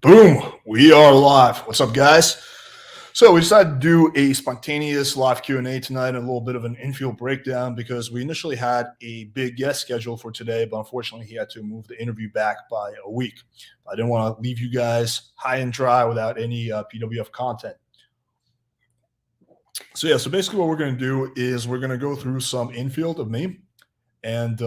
Boom, we are live. What's up, guys? So we decided to do a spontaneous live Q&A tonight and a little bit of an infield breakdown because we initially had a big guest scheduled for today, but unfortunately he had to move the interview back by a week. I didn't want to leave you guys high and dry without any PWF content. So basically what we're going to do is we're going to go through some infield of me and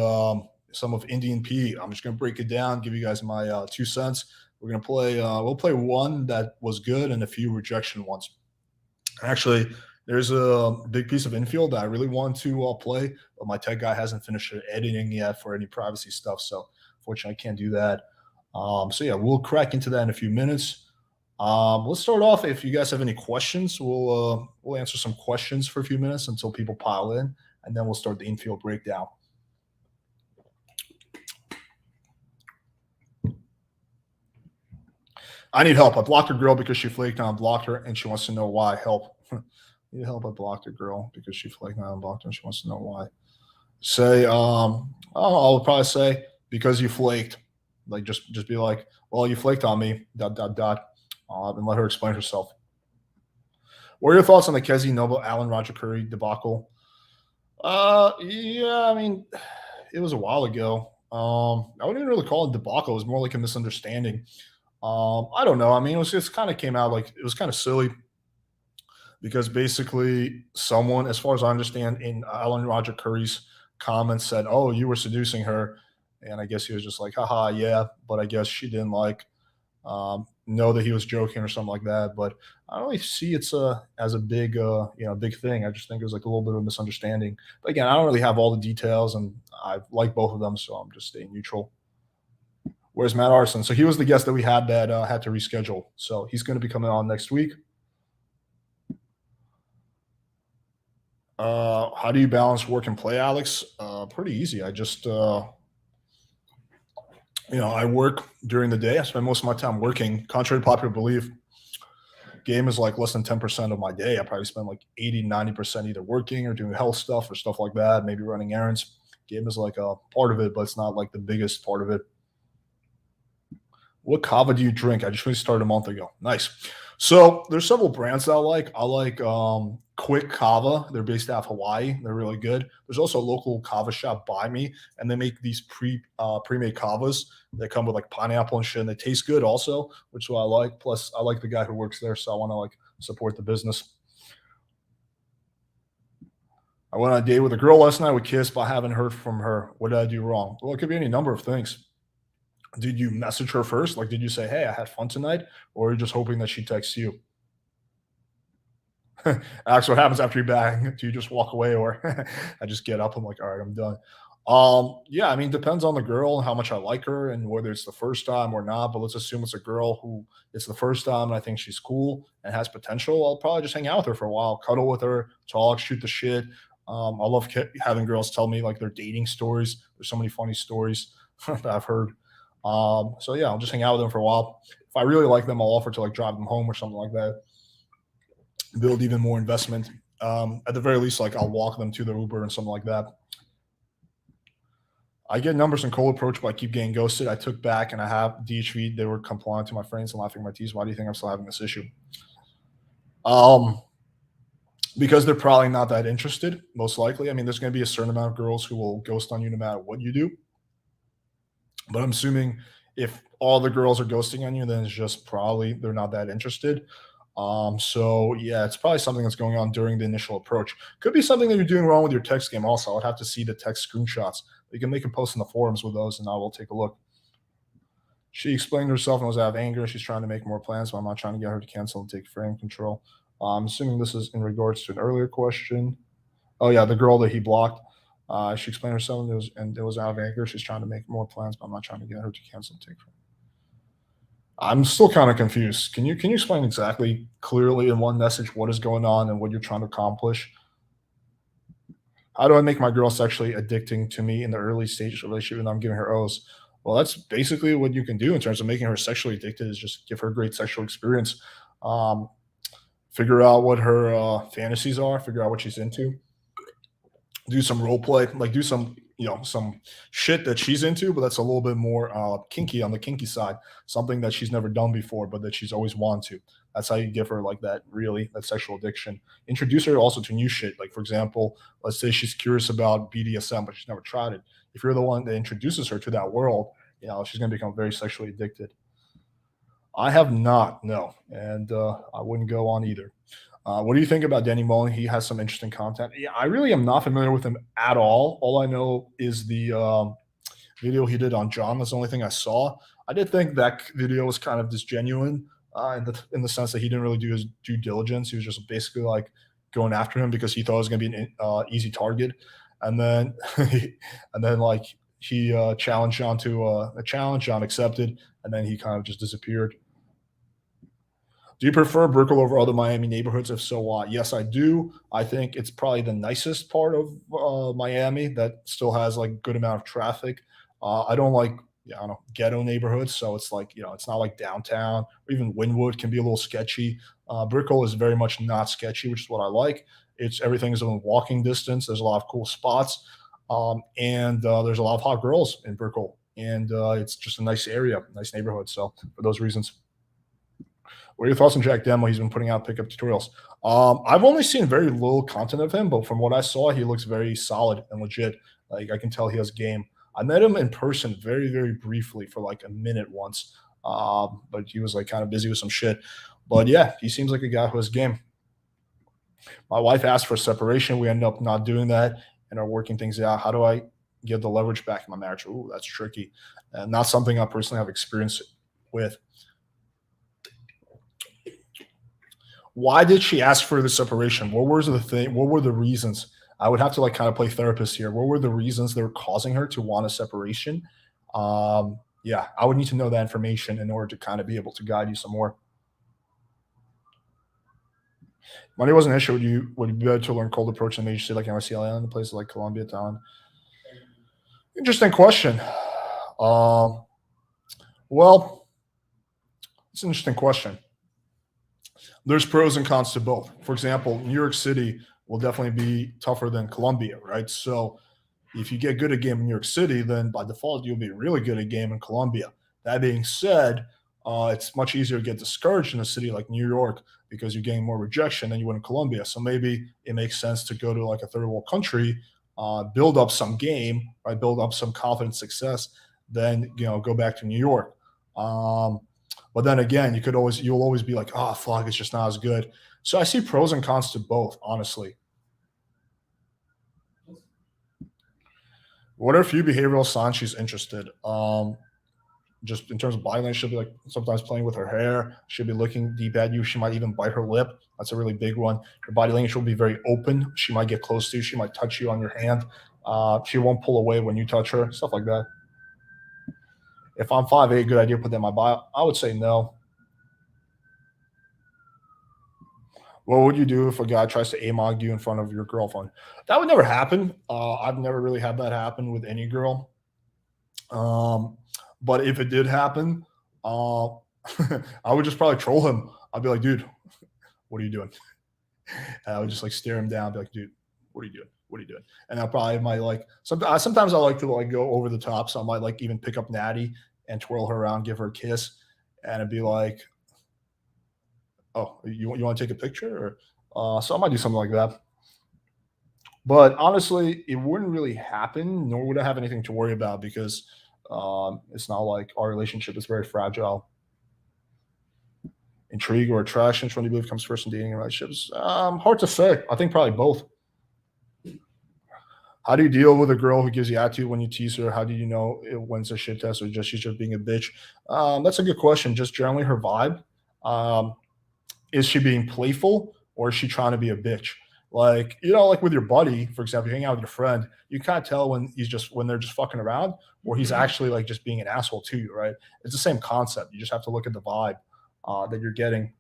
some of Indian P. I'm just going to break it down, give you guys my 2 cents. We're going to play, we'll play one that was good and a few rejection ones. Actually, there's a big piece of infield that I really want to play, but my tech guy hasn't finished editing yet for any privacy stuff. So fortunately, I can't do that. So we'll crack into that in a few minutes. Let's start off. If you guys have any questions, we'll answer some questions for a few minutes until people pile in, and then we'll start the infield breakdown. I need help. I blocked a girl because she flaked on. Blocked her, and she wants to know why. Help. Need help. I blocked a girl because she flaked on. Blocked her, and she wants to know why. Say, I'll probably say because you flaked. Like just be like, well, you flaked on me. ... And let her explain herself. What are your thoughts on the Kezi Noble Allen Roger Curry debacle? Yeah, I mean, it was a while ago. I wouldn't even really call it debacle. It was more like a misunderstanding. I don't know. I mean, it was just kind of came out like it was kind of silly because basically someone, as far as I understand, in Alan Roger Curry's comments said, "Oh, you were seducing her," and I guess he was just like, "Haha, yeah," but I guess she didn't like know that he was joking or something like that. But I don't really see it's as a big big thing. I just think it was like a little bit of a misunderstanding. But again, I don't really have all the details, and I like both of them, so I'm just staying neutral. Where's Matt Arson? So he was the guest that we had that had to reschedule. So he's going to be coming on next week. How do you balance work and play, Alex? Pretty easy. I just, I work during the day. I spend most of my time working. Contrary to popular belief, game is like less than 10% of my day. I probably spend like 80, 90% either working or doing health stuff or stuff like that, maybe running errands. Game is like a part of it, but it's not like the biggest part of it. What kava do you drink? I just really started a month ago. Nice. So there's several brands that I like. I like Quick Kava. They're based out of Hawaii. They're really good. There's also a local kava shop by me, and they make these pre-made kavas that come with like pineapple and shit, and they taste good also, which is what I like. Plus, I like the guy who works there, so I want to like support the business. I went on a date with a girl last night. We kissed, but I haven't heard from her. What did I do wrong? Well, it could be any number of things. Did you message her first? Like, did you say, "Hey, I had fun tonight," or are you just hoping that she texts you? Alex, what happens after you bang? Do you just walk away, or I just get up? I'm like, all right, I'm done. Yeah, I mean, depends on the girl and how much I like her, and whether it's the first time or not. But let's assume it's a girl who it's the first time, and I think she's cool and has potential. I'll probably just hang out with her for a while, cuddle with her, talk, shoot the shit. I love having girls tell me like their dating stories. There's so many funny stories that I've heard. So yeah, I'll just hang out with them for a while. If I really like them, I'll offer to like drive them home or something like that. Build even more investment. At the very least, like I'll walk them to the Uber and something like that. I get numbers in cold approach, but I keep getting ghosted. I took back and I have DHV. They were compliant to my friends and laughing at my teeth. Why do you think I'm still having this issue? Um, because they're probably not that interested, most likely. I mean, there's going to be a certain amount of girls who will ghost on you no matter what you do. But I'm assuming if all the girls are ghosting on you, then it's just probably they're not that interested. So yeah, it's probably something that's going on during the initial approach. Could be something that you're doing wrong with your text game. Also, I'd have to see the text screenshots. You can make a post in the forums with those, and I will take a look. She explained herself and was out of anger. She's trying to make more plans, but I'm not trying to get her to cancel and take frame control. I'm assuming this is in regards to an earlier question. Oh yeah, the girl that he blocked. She explained herself and it was out of anger. She's trying to make more plans, but I'm not trying to get her to cancel and take frame. I'm still kind of confused. Can you explain exactly clearly in one message what is going on and what you're trying to accomplish? How do I make my girl sexually addicting to me in the early stage of the relationship and I'm giving her O's? Well, that's basically what you can do in terms of making her sexually addicted is just give her a great sexual experience. Um, Figure out what her fantasies are, figure out what she's into, do some role play, like do some some shit that she's into, but that's a little bit more kinky on the kinky side, something that she's never done before, but that she's always wanted to. That's how you give her like that sexual addiction. Introduce her also to new shit. Like for example, let's say she's curious about BDSM, but she's never tried it. If you're the one that introduces her to that world, she's gonna become very sexually addicted. I have not, no, and I wouldn't go on either. What do you think about Danny Mullen? He has some interesting content. Yeah, I really am not familiar with him at all. All I know is the video he did on John. That's the only thing I saw. I did think that video was kind of disgenuine in the sense that he didn't really do his due diligence. He was just basically like going after him because he thought it was going to be an easy target, and then and then like he challenged John to a challenge. John accepted, and then he kind of just disappeared. Do you prefer Brickell over other Miami neighborhoods? If so, why? Yes, I do. I think it's probably the nicest part of Miami that still has like good amount of traffic. I don't like, yeah, I don't know, ghetto neighborhoods, so it's like it's not like downtown or even Wynwood can be a little sketchy. Brickell is very much not sketchy, which is what I like. It's everything is within walking distance. There's a lot of cool spots, and there's a lot of hot girls in Brickell, and it's just a nice area, nice neighborhood. So for those reasons. What are your thoughts on Jack Demo? He's been putting out pickup tutorials. I've only seen very little content of him, but from what I saw, he looks very solid and legit. Like I can tell he has game. I met him in person very, very briefly for like a minute once, but he was like kind of busy with some shit. But yeah, he seems like a guy who has game. My wife asked for separation. We ended up not doing that and are working things out. How do I get the leverage back in my marriage? Ooh, that's tricky, and not something I personally have experience with. Why did she ask for the separation? What were the reasons? I would have to like kind of play therapist here. What were the reasons that were causing her to want a separation? Yeah, I would need to know that information in order to kind of be able to guide you some more. Money wasn't an issue. Would it be better to learn cold approach in a major city like NYC Island, in places like Colombia town? Interesting question. Um, well, it's an interesting question. There's pros and cons to both. For example, New York City will definitely be tougher than Colombia, right? So if you get good at game in New York City, then by default you'll be really good at game in Colombia. That being said, it's much easier to get discouraged in a city like New York because you're getting more rejection than you would in Colombia. So maybe it makes sense to go to like a third world country, build up some game, right? Build up some confidence, success, then go back to New York. Um, but then again, you'll always be like, oh fuck, it's just not as good. So I see pros and cons to both, honestly. What are a few behavioral signs she's interested? Just in terms of body language, she'll be like sometimes playing with her hair. She'll be looking deep at you. She might even bite her lip. That's a really big one. Her body language will be very open. She might get close to you. She might touch you on your hand. She won't pull away when you touch her. Stuff like that. If I'm 5'8", good idea to put that in my bio. I would say no. What would you do if a guy tries to amog you in front of your girlfriend? That would never happen. I've never really had that happen with any girl. Um, but if it did happen, uh, I would just probably troll him. I'd be like, dude, what are you doing? And I would just like stare him down, be like, dude, what are you doing? What are you doing? And I probably might like sometimes I like to like go over the top. So I might like even pick up Natty and twirl her around, give her a kiss, and it'd be like, oh, you want to take a picture? Or so I might do something like that. But honestly, it wouldn't really happen, nor would I have anything to worry about because it's not like our relationship is very fragile. Intrigue or attraction, which one do you believe comes first in dating and relationships? Hard to say. I think probably both. How do you deal with a girl who gives you attitude when you tease her? How do you know when it's a shit test or just she's just being a bitch? That's a good question. Just generally her vibe. Um, is she being playful or is she trying to be a bitch? Like, like with your buddy, for example, you hang out with your friend, you can't tell when they're just fucking around or he's actually like just being an asshole to you, right? It's the same concept. You just have to look at the vibe that you're getting.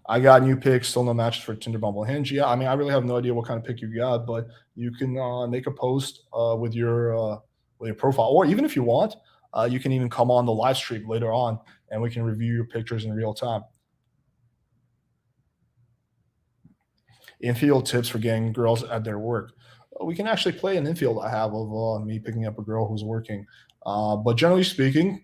I got new picks, still no matches for Tinder, Bumble, Hinge. Yeah, I mean, I really have no idea what kind of pick you got, but you can make a post with your profile, or even if you want, you can even come on the live stream later on, and we can review your pictures in real time. Infield tips for getting girls at their work. We can actually play an infield I have of me picking up a girl who's working. But generally speaking,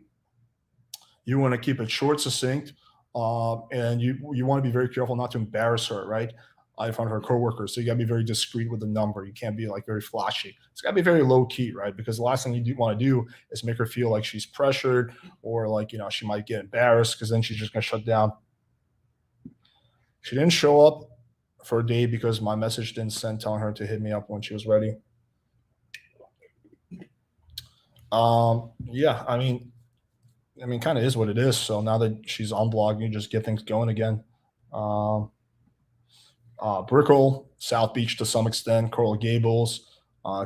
you want to keep it short, succinct, and you want to be very careful not to embarrass her, right? In front of her coworkers. So you got to be very discreet with the number. You can't be like very flashy. It's got to be very low key, right? Because the last thing you do want to do is make her feel like she's pressured or like she might get embarrassed because then she's just gonna shut down. She didn't show up for a date because my message didn't send telling her to hit me up when she was ready. Yeah, I mean, kind of is what it is. So now that she's on blog, you just get things going again. Um, Brickell, South Beach to some extent, Coral Gables,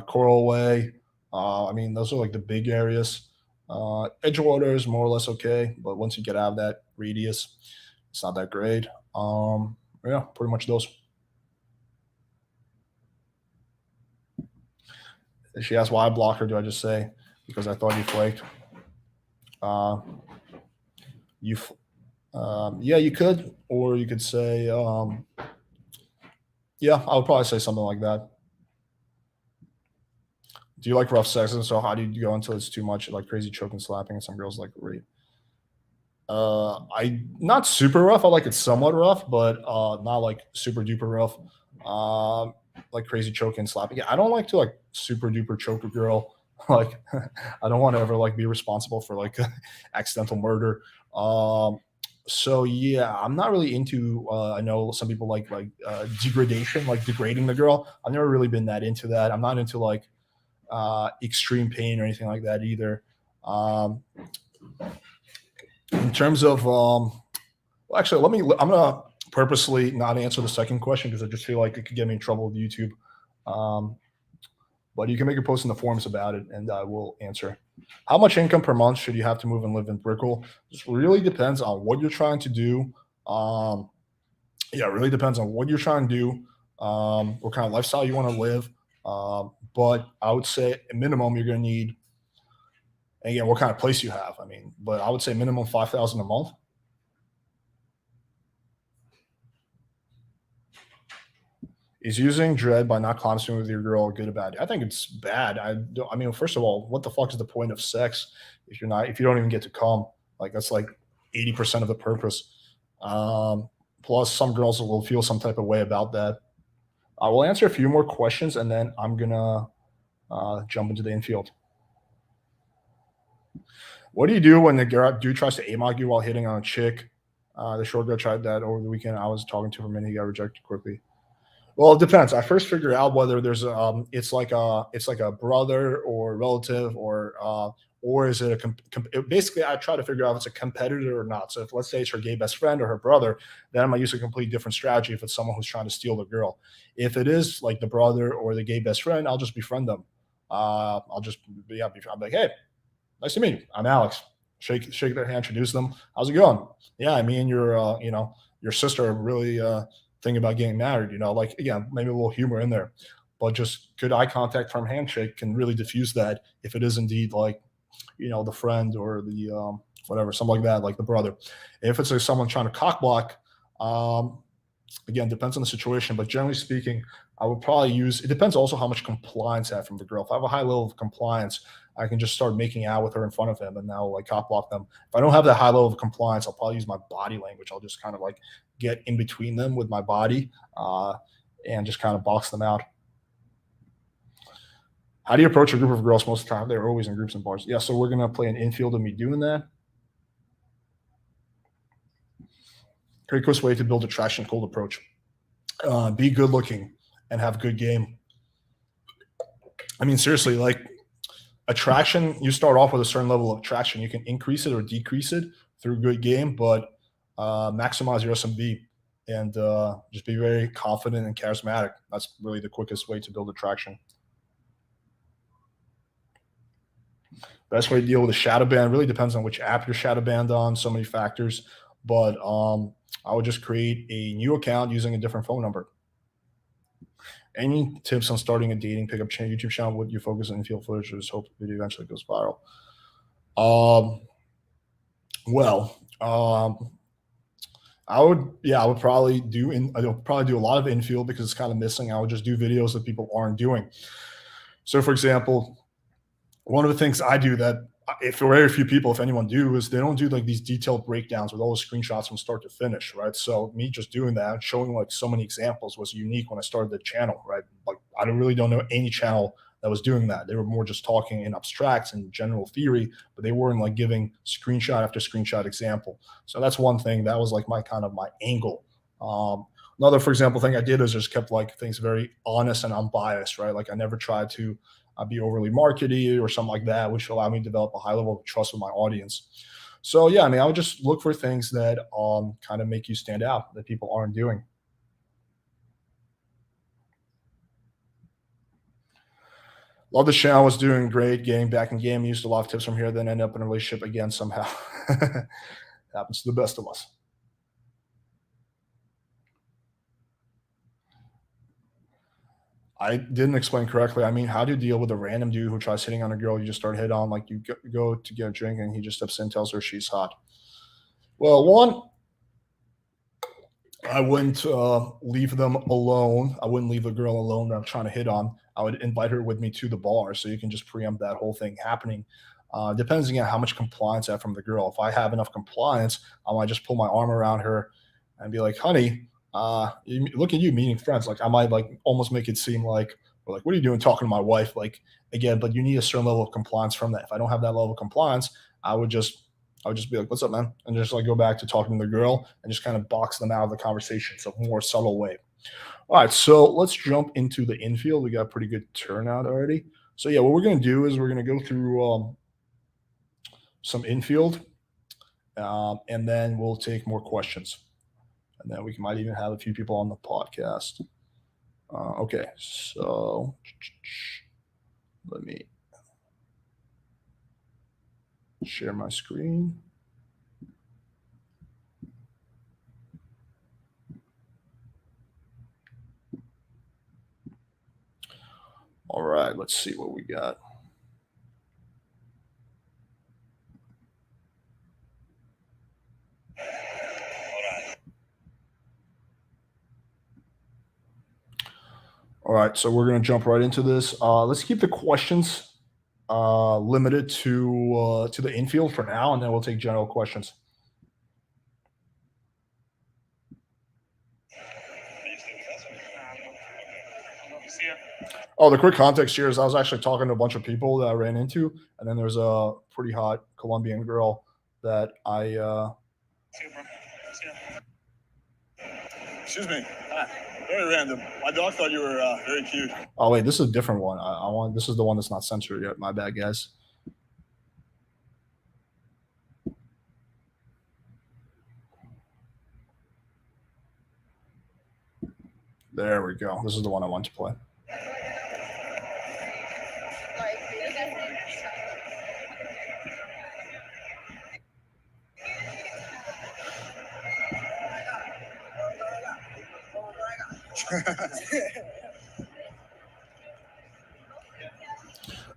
Coral Way. I mean, those are like the big areas. Edgewater is more or less okay, but once you get out of that radius, it's not that great. Yeah, pretty much those. If she asks why I block her, do I just say because I thought you flaked? Uh, you, yeah, you could, or you could say, yeah, I would probably say something like that. Do you like rough sex? And so how do you go until it's too much, like crazy choking, slapping, and some girls like rape? I not super rough. I like it somewhat rough, but not like super duper rough. Um, like crazy choking, slapping. Yeah, I don't like to like super duper choke a girl. Like, I don't want to ever like be responsible for like accidental murder. Um, so yeah, I'm not really into. I know some people like degradation, like degrading the girl. I've never really been that into that. I'm not into like extreme pain or anything like that either. Um, in terms of, well, actually, I'm gonna purposely not answer the second question because I just feel like it could get me in trouble with YouTube. Um, but you can make a post in the forums about it, and I will answer. How much income per month should you have to move and live in Brickell? This really depends on what you're trying to do. Um, yeah, it really depends on what you're trying to do, what kind of lifestyle you want to live. But I would say at minimum you're going to need, again, what kind of place you have. I mean, but I would say minimum 5,000 a month. Is using dread by not constantly with your girl good or bad? I think it's bad. I don't. I mean, first of all, what the fuck is the point of sex if you don't even get to come? Like that's like 80% of the purpose. Um, Plus, some girls will feel some type of way about that. I will answer a few more questions and then I'm gonna jump into the infield. What do you do when the girl dude tries to aim you while hitting on a chick? The short girl tried that over the weekend. I was talking to him and he got rejected quickly. Well, it depends. I first figure out whether it's like a brother or relative or is it basically I try to figure out if it's a competitor or not. So if let's say it's her gay best friend or her brother, then I'm gonna use a complete different strategy if it's someone who's trying to steal the girl. If it is like the brother or the gay best friend, I'll just befriend them. I'll just yeah, I'm like, hey, nice to meet you. I'm Alex. Shake their hand, introduce them. How's it going? Yeah, me and your sister are really thinking about getting married. Like again, maybe a little humor in there, but just good eye contact from handshake can really diffuse that if it is indeed like the friend or the whatever, something like that, like the brother. If it's like someone trying to cock block, um, again, depends on the situation, but generally speaking, I would probably use it depends also how much compliance I have from the girl. If I have a high level of compliance, I can just start making out with her in front of him and now like cop block them. If I don't have that high level of compliance, I'll probably use my body language. I'll just kind of like get in between them with my body and just kind of box them out. How do you approach a group of girls most of the time? They're always in groups and bars. Yeah, so we're gonna play an infield of me doing that. Quickest way to build attraction, cold approach. Be good looking and have good game. I mean, seriously, like attraction, you start off with a certain level of attraction. You can increase it or decrease it through good game, but maximize your SMV and just be very confident and charismatic. That's really the quickest way to build attraction. Best way to deal with a shadow ban really depends on which app you're shadow banned on. So many factors, but I would just create a new account using a different phone number. Any tips on starting a dating pickup YouTube channel? Would you focus on infield footage or just hope the video eventually goes viral? Um, well, I would probably do a lot of infield because it's kind of missing. I would just do videos that people aren't doing. So, for example, one of the things I do that if very few people, if anyone do, is they don't do like these detailed breakdowns with all the screenshots from start to finish, right? So me just doing that, showing like so many examples was unique when I started the channel, right? Like really don't know any channel that was doing that. They were more just talking in abstracts and general theory, but they weren't like giving screenshot after screenshot example. So that's one thing that was like my kind of my angle. Another, for example, thing I did is just kept like things very honest and unbiased, right? Like I never tried to be overly markety or something like that, which allowed me to develop a high level of trust with my audience. So yeah, I mean, I would just look for things that kind of make you stand out that people aren't doing. Love the channel, was doing great, getting back in game, used a lot of tips from here, then end up in a relationship again somehow. Happens to the best of us. I didn't explain correctly. I mean, how do you deal with a random dude who tries hitting on a girl you just start hit on? Like you go to get a drink and he just steps in, tells her she's hot. Well, one, I wouldn't leave them alone. I wouldn't leave a girl alone that I'm trying to hit on. I would invite her with me to the bar so you can just preempt that whole thing happening. Depending on how much compliance I have from the girl. If I have enough compliance, I might just pull my arm around her and be like, "Honey, look at you meeting friends." Like I might like almost make it seem like, or like, "What are you doing talking to my wife?" Like again, but you need a certain level of compliance from that. If I don't have that level of compliance, I would just I would just be like, "What's up, man?" And just like go back to talking to the girl and just kind of box them out of the conversation. So more subtle way. All right, so let's jump into the infield. We got a pretty good turnout already. So yeah, what we're gonna do is we're gonna go through some infield, and then we'll take more questions, and then we might even have a few people on the podcast. Okay, so let me share my screen. All right, let's see what we got. All right, so we're gonna jump right into this. Let's keep the questions limited to the infield for now, and then we'll take general questions. Oh, the quick context here is I was actually talking to a bunch of people that I ran into, and then there's a pretty hot Colombian girl that I. Excuse me. Very random. My dog thought you were very cute. Oh wait, this is a different one. I want this is the one that's not censored yet. My bad, guys. There we go. This is the one I want to play.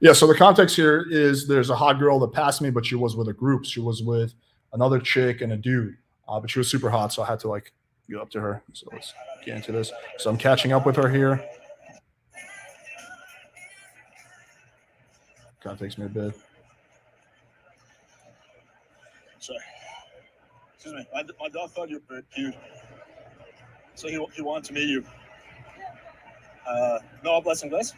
Yeah, so the context here is there's a hot girl that passed me, but she was with a group. She was with another chick and a dude, but she was super hot, so I had to like get up to her. So let's get into this. So I'm catching up with her here. Kind of takes me a bit. Sorry. Excuse me. My dog thought you were very cute. So he wanted to meet you. No hablas inglés?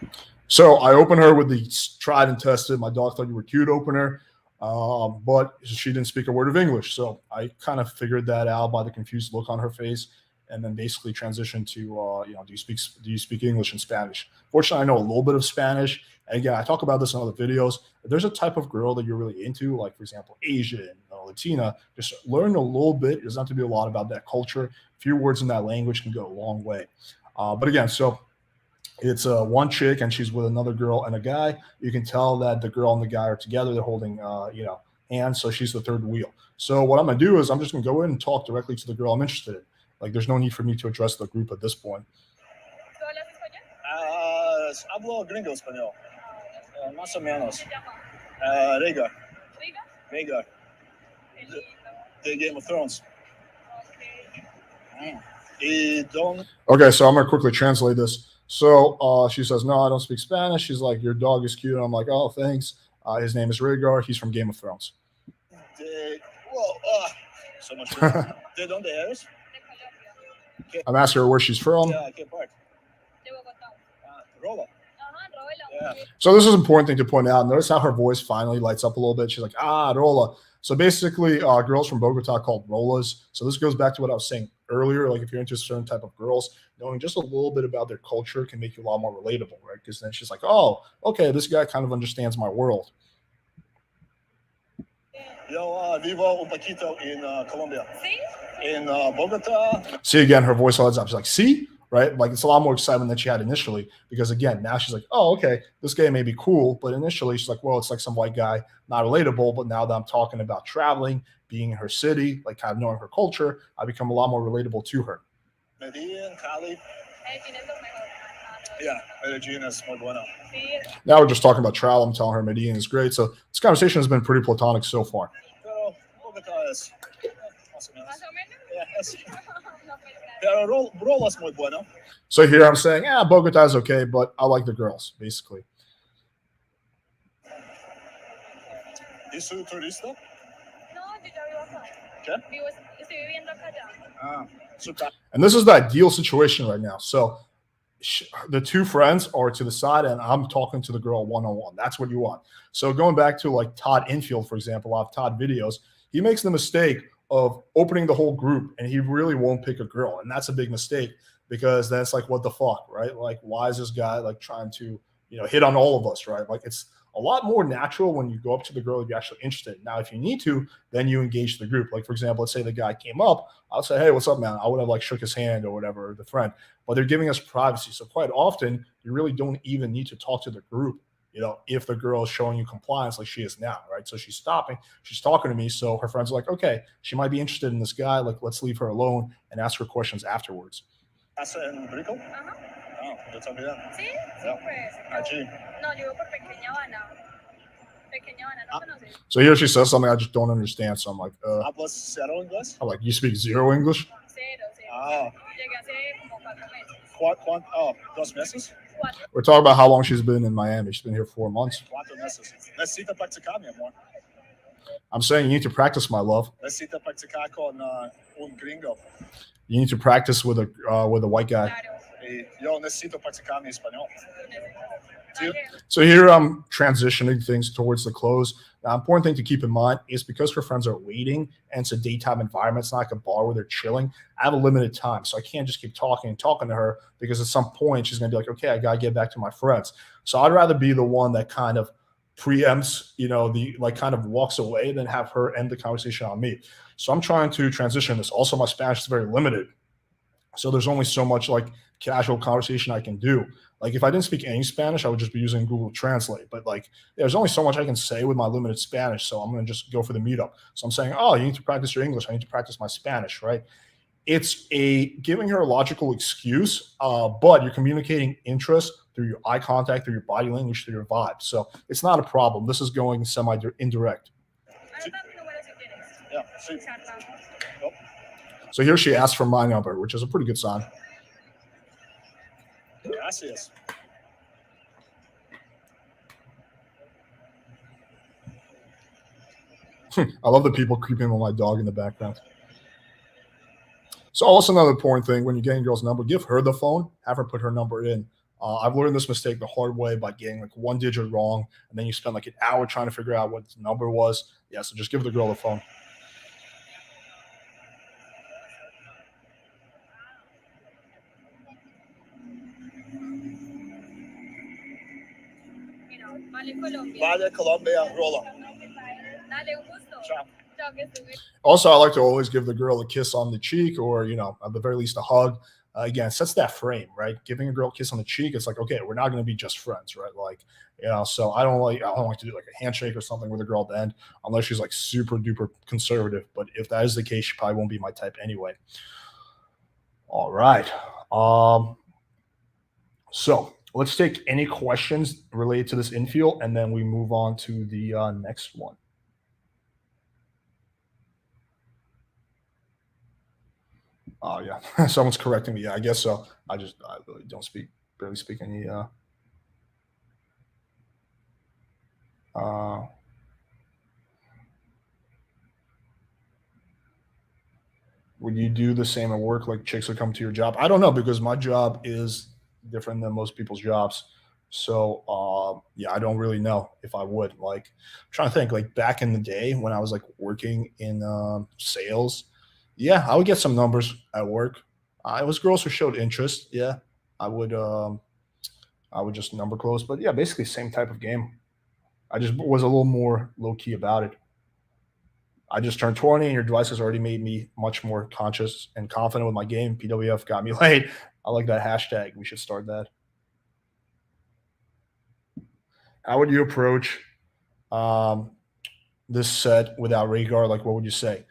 So I opened her with the tried and tested. My dog thought you were cute opener, but she didn't speak a word of English. So I kind of figured that out by the confused look on her face, and then basically transitioned to, do you speak English and Spanish? Fortunately, I know a little bit of Spanish. And again, I talk about this in other videos. If there's a type of girl that you're really into, like for example, Asian, Latina, just learn a little bit. It doesn't have to be a lot about that culture. A few words in that language can go a long way. But again, so it's one chick and she's with another girl and a guy. You can tell that the girl and the guy are together. They're holding, hands. So she's the third wheel. So what I'm gonna do is I'm just gonna go in and talk directly to the girl I'm interested in. Like, there's no need for me to address the group at this point. Hablo gringo español. Más o menos. Rega. Rega. The Game of Thrones. Okay, so I'm gonna quickly translate this. So she says, "No, I don't speak Spanish." She's like, "Your dog is cute." And I'm like, "Oh, thanks." His name is Rhaegar. He's from Game of Thrones. So much. ¿De dónde eres? I'm asking her where she's from. Yeah, ¿qué parte? Rola. Yeah. So this is an important thing to point out. Notice how her voice finally lights up a little bit. She's like, Rola. So basically, girls from Bogota called Rolas. So this goes back to what I was saying earlier. Like if you're into a certain type of girls, knowing just a little bit about their culture can make you a lot more relatable, right? Because then she's like, oh, okay, this guy kind of understands my world. Yo vivo un poquito in Colombia. In Bogota. See, again, her voice lights up. She's like, see? Right? Like it's a lot more excitement than she had initially because again, now she's like, oh, okay, this guy may be cool, but initially she's like, well, it's like some white guy, not relatable. But now that I'm talking about traveling, being in her city, like kind of knowing her culture, I become a lot more relatable to her. Medellin, Cali. Yeah, Medellin is muy bueno. Now we're just talking about travel. I'm telling her Medellin is great. So this conversation has been pretty platonic so far. Pero Bogota es más o menos. Yeah, pero Rola es muy bueno. So here I'm saying, Bogota is okay, but I like the girls, basically. ¿Es su turista? No, yo ya vivo acá. ¿Qué? Estoy viviendo acá ya. And this is the ideal situation right now. So the two friends are to the side and I'm talking to the girl one-on-one. That's what you want. So going back to like Todd Infield, for example, off Todd videos, he makes the mistake of opening the whole group and he really won't pick a girl. And that's a big mistake because that's like, what the fuck, right? Like, why is this guy like trying to, hit on all of us, right? Like it's a lot more natural when you go up to the girl if you're actually interested. Now, if you need to, then you engage the group. Like, for example, let's say the guy came up, I'll say, hey, what's up, man? I would have like shook his hand or whatever, the friend, but they're giving us privacy. So quite often you really don't even need to talk to the group, if the girl is showing you compliance like she is now, right? So she's stopping, she's talking to me. So her friends are like, okay, she might be interested in this guy. Like, let's leave her alone and ask her questions afterwards. ¿Casa en Brickell? Ajá. No, yo también. ¿Sí? Yeah. Súper. Allí. No, yo vivo por Pequeña Habana. Pequeña Habana, ¿no conoces? So here she says something I just don't understand. So I'm like, ¿Hablas cero inglés? I'm like, you speak zero English? Cero. Ah. Llegué hace como 4 meses. ¿2 meses? 4. We're talking about how long she's been in Miami. She's been here 4 months. 4 meses. Necesita practicar, mi amor. I'm saying you need to practice, my love. Necesita practicar con un gringo. You need to practice with a white guy. Claro. Y yo necesito practicar mi español. So here I'm transitioning things towards the close. Now, important thing to keep in mind is because her friends are waiting and it's a daytime environment, it's not like a bar where they're chilling. I have a limited time, so I can't just keep talking to her because at some point she's going to be like, okay, I got to get back to my friends. So I'd rather be the one that kind of preempts, kind of walks away than have her end the conversation on me. So I'm trying to transition this. Also, my Spanish is very limited. So there's only so much like casual conversation I can do. Like if I didn't speak any Spanish, I would just be using Google Translate. But like there's only so much I can say with my limited Spanish. So I'm going to just go for the meetup. So I'm saying, oh, you need to practice your English. I need to practice my Spanish, right? It's giving her a logical excuse, but you're communicating interest through your eye contact, through your body language, through your vibe. So it's not a problem. This is going semi-indirect. Yeah, sí. So here she asked for my number, which is a pretty good sign. Gracias. I love the people creeping on my dog in the background. So also another important thing, when you're getting a girl's number, give her the phone, have her put her number in. I've learned this mistake the hard way by getting like one digit wrong, and then you spend like an hour trying to figure out what the number was. Yeah, so just give the girl the phone. Vale, Colombia, Rola. Dale, un gusto. Ciao. Also, I like to always give the girl a kiss on the cheek or, at the very least a hug. Again, sets that frame, right? Giving a girl a kiss on the cheek, it's like, okay, we're not going to be just friends, right? Like, so I don't like to do like a handshake or something with a girl at the end unless she's like super duper conservative. But if that is the case, she probably won't be my type anyway. All right. So let's take any questions related to this infield, and then we move on to the next one. Oh yeah, someone's correcting me. Yeah, I guess so. I really don't barely speak any. Uh, would you do the same at work? Like chicks would come to your job? I don't know because my job is different than most people's jobs. So yeah, I don't really know if I would. Like, I'm trying to think. Like back in the day when I was like working in sales, yeah, I would get some numbers at work. It was girls who showed interest. Yeah, I would. I would just number close. But yeah, basically same type of game. I just was a little more low key about it. I just turned 20 and your device has already made me much more conscious and confident with my game. PWF got me laid. I like that hashtag. We should start that. How would you approach um, this set without Rhaegar? Like, what would you say?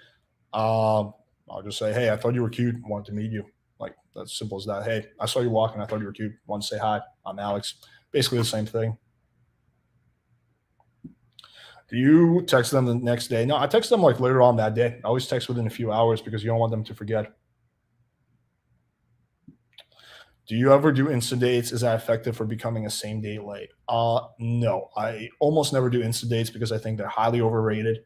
I'll just say, hey, I thought you were cute. Wanted to meet you. Like, that's simple as that. Hey, I saw you walking. I thought you were cute. Want to say hi. I'm Alex. Basically the same thing. Do you text them the next day? No, I text them like later on that day. I always text within a few hours because you don't want them to forget. Do you ever do Insta dates? Is that effective for becoming a same day late? No, I almost never do Insta dates because I think they're highly overrated.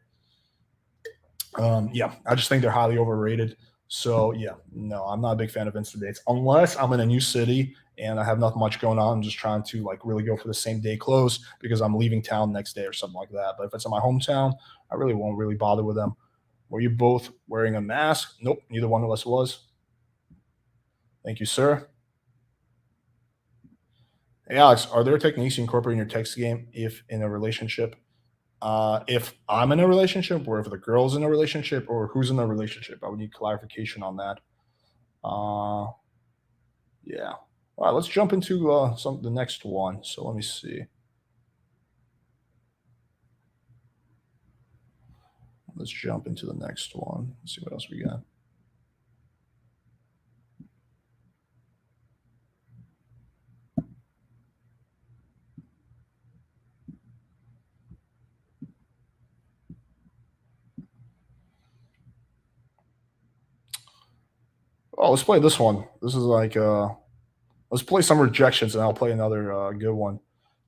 Yeah, I just think they're highly overrated. So yeah, no, I'm not a big fan of Insta dates unless I'm in a new city and I have not much going on. I'm just trying to like really go for the same day close because I'm leaving town next day or something like that. But if it's in my hometown, I really won't really bother with them. Were you both wearing a mask? Nope, neither one of us was. Thank you, sir. Hey, Alex, are there techniques you incorporate in your text game if in a relationship? If I'm in a relationship, or if the girl's in a relationship, or who's in a relationship, I would need clarification on that. Uh, yeah. All right, let's jump into the next one. So let me see. Let's jump into the next one. Let's see what else we got. Oh, let's play this one. This is like let's play some rejections, and I'll play another good one.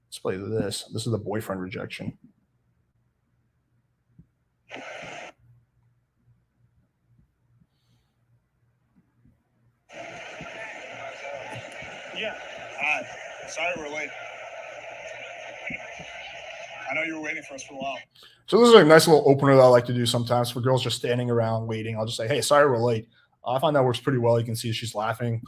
Let's play this. This is the boyfriend rejection. Yeah. Hi. Sorry we're late. I know you were waiting for us for a while. So this is a nice little opener that I like to do sometimes for girls just standing around waiting. I'll just say, "Hey, sorry we're late." I find that works pretty well. You can see she's laughing.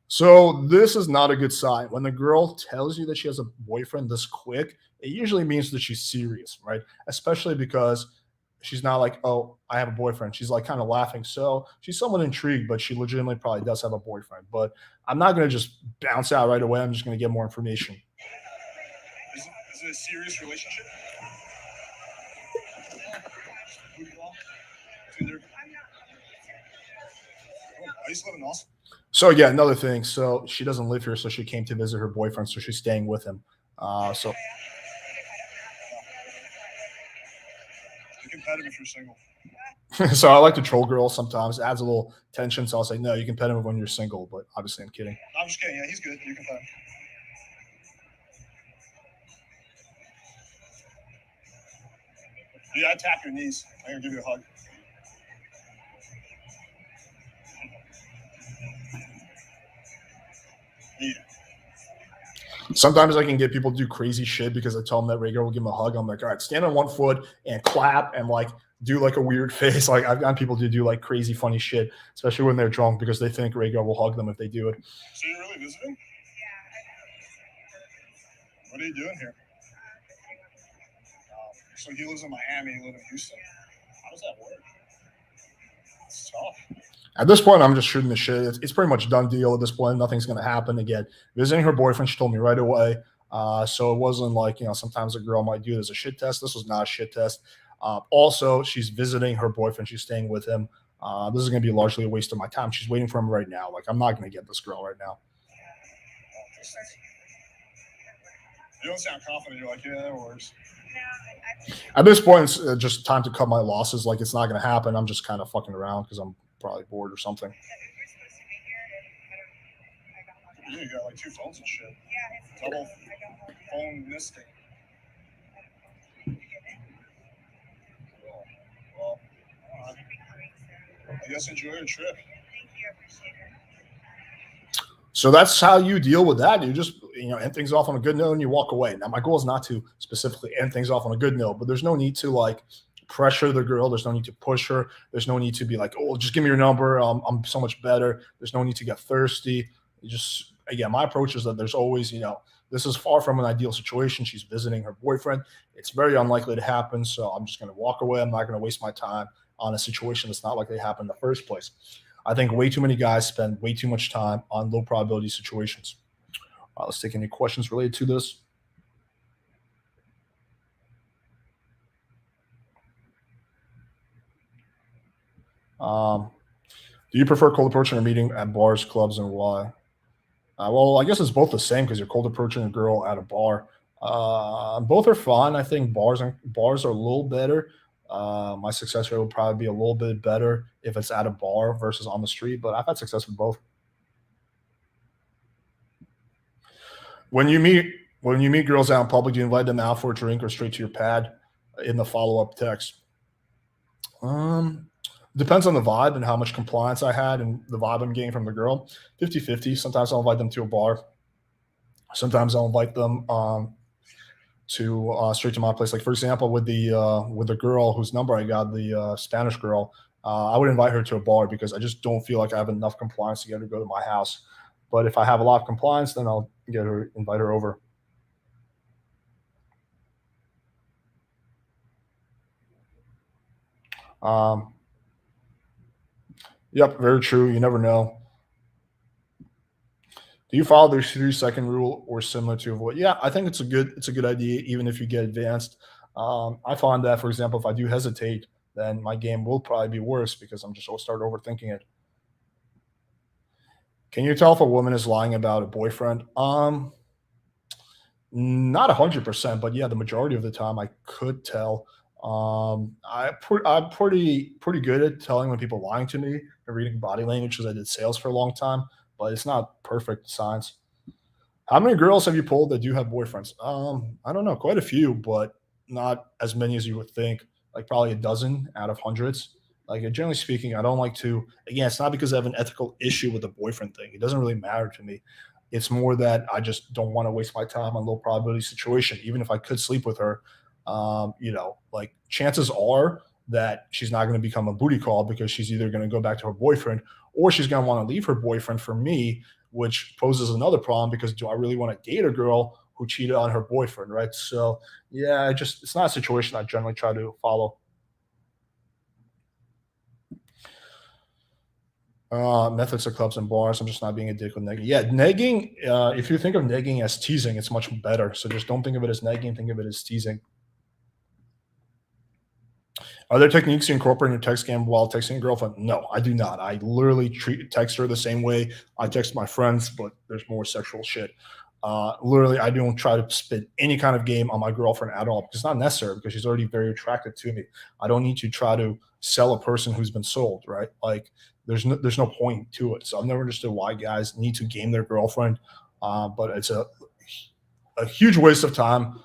So this is not a good sign. When the girl tells you that she has a boyfriend this quick, it usually means that she's serious, right? Especially because she's not like, "Oh, I have a boyfriend." She's like kind of laughing. So she's somewhat intrigued, but she legitimately probably does have a boyfriend. But I'm not going to just bounce out right away. I'm just going to get more information. Is it a serious relationship? I used to live in Austin. So yeah, another thing. So she doesn't live here, so she came to visit her boyfriend. So she's staying with him. So You're competitive if you're single. so I like to troll girls sometimes. It adds a little tension. So I'll say, no, you can pet him when you're single. But obviously, I'm kidding. I'm just kidding. Yeah, he's good. You can pet him. Yeah, I tap your knees. I'm gonna give you a hug. Yeah. Sometimes I can get people to do crazy shit because I tell them that Rhaegar will give them a hug. I'm like, all right, stand on one foot and clap and like do like a weird face. Like I've gotten people to do like crazy funny shit, especially when they're drunk because they think Rhaegar will hug them if they do it. So you're really visiting? What are you doing here? So he lives in Miami, you live in Houston. How does that work? It's tough. At this point, I'm just shooting the shit. It's pretty much done deal at this point. Nothing's going to happen again. Visiting her boyfriend, she told me right away. So it wasn't like, sometimes a girl might do it as a shit test. This was not a shit test. Also, she's visiting her boyfriend. She's staying with him. This is going to be largely a waste of my time. She's waiting for him right now. Like, I'm not going to get this girl right now. You don't sound confident. You're like, yeah, that works. At this point, it's just time to cut my losses. Like, it's not going to happen. I'm just kind of fucking around because I'm probably bored or something. We're supposed to be here, and I got locked out. You got like 2 phones and shit. Yeah, it's Double I got locked out. phone misting. You get it? Well, Should be coming soon. I guess enjoy your trip. Thank you, I appreciate it. So that's how you deal with that. You just, end things off on a good note and you walk away. Now, my goal is not to specifically end things off on a good note, but there's no need to like pressure the girl. There's no need to push her. There's no need to be like, oh, just give me your number. I'm so much better. There's no need to get thirsty. You just, again, my approach is that there's always, this is far from an ideal situation. She's visiting her boyfriend. It's very unlikely to happen. So I'm just going to walk away. I'm not going to waste my time on a situation that's not likely to happen in the first place. I think way too many guys spend way too much time on low probability situations. Let's take any questions related to this. Do you prefer cold approaching or meeting at bars, clubs, and why? Well, I guess it's both the same because you're cold approaching a girl at a bar. Both are fun. I think bars are a little better. My success rate will probably be a little bit better if it's at a bar versus on the street, but I've had success with both. When you meet girls out in public, do you invite them out for a drink or straight to your pad in the follow-up text? Depends on the vibe and how much compliance I had and the vibe I'm getting from the girl. 50-50. Sometimes I'll invite them to a bar. Sometimes I'll invite them to straight to my place. Like, for example, with the girl whose number I got, the Spanish girl, I would invite her to a bar because I just don't feel like I have enough compliance to get her to go to my house. But if I have a lot of compliance, then I'll invite her over. Yep, very true. You never know. Do you follow the 3-second rule or similar to avoid? Yeah, I think it's a good idea, even if you get advanced. I find that, for example, if I do hesitate, then my game will probably be worse because I'm just will start overthinking it. Can you tell if a woman is lying about a boyfriend? Not 100%, but yeah, the majority of the time I could tell. I'm pretty good at telling when people are lying to me and reading body language because I did sales for a long time, but it's not perfect science. How many girls have you pulled that do have boyfriends? I don't know, quite a few, but not as many as you would think. Like probably a dozen out of hundreds. Like generally speaking, I don't like to. Again, it's not because I have an ethical issue with the boyfriend thing. It doesn't really matter to me. It's more that I just don't want to waste my time on low probability situation. Even if I could sleep with her, like chances are that she's not going to become a booty call because she's either going to go back to her boyfriend or she's going to want to leave her boyfriend for me, which poses another problem because do I really want to date a girl who cheated on her boyfriend, right? So yeah, it's not a situation I generally try to follow. Methods of clubs and bars. I'm just not being a dick with negging. Yeah, negging. If you think of negging as teasing, it's much better. So just don't think of it as negging. Think of it as teasing. Are there techniques you incorporate in your text game while texting a girlfriend? No, I do not. I literally text her the same way I text my friends, but there's more sexual shit. Literally, I don't try to spit any kind of game on my girlfriend at all because it's not necessary because she's already very attracted to me. I don't need to try to sell a person who's been sold, right? Like, there's no point to it. So I've never understood why guys need to game their girlfriend, but it's a huge waste of time.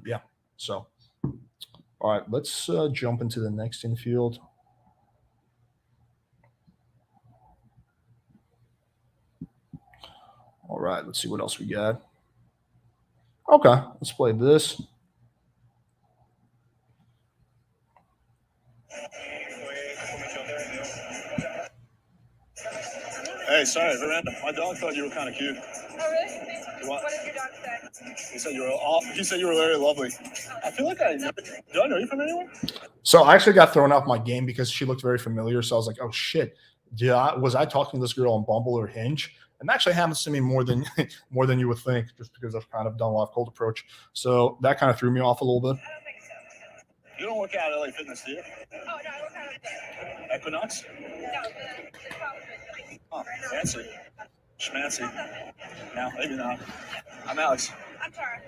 Yeah. So, all right, let's jump into the next infield. All right, let's see what else we got. Okay, let's play this. Hey, sorry, Miranda. My dog thought you were kind of cute. Oh, really? What did your dog say? He said you were He said you were very lovely. I feel like do I know you from anywhere? So I actually got thrown off my game because she looked very familiar. So I was like, oh shit, was I talking to this girl on Bumble or Hinge? And that actually happens to me more than you would think, just because I've kind of done a lot of cold approach. So that kind of threw me off a little bit. I don't think so. You don't work out at LA Fitness, do you? Oh, no, I work out at Equinox? No, the CrossFit. Oh, fancy. Schmancy. No, maybe not. I'm Alex. I'm Tara.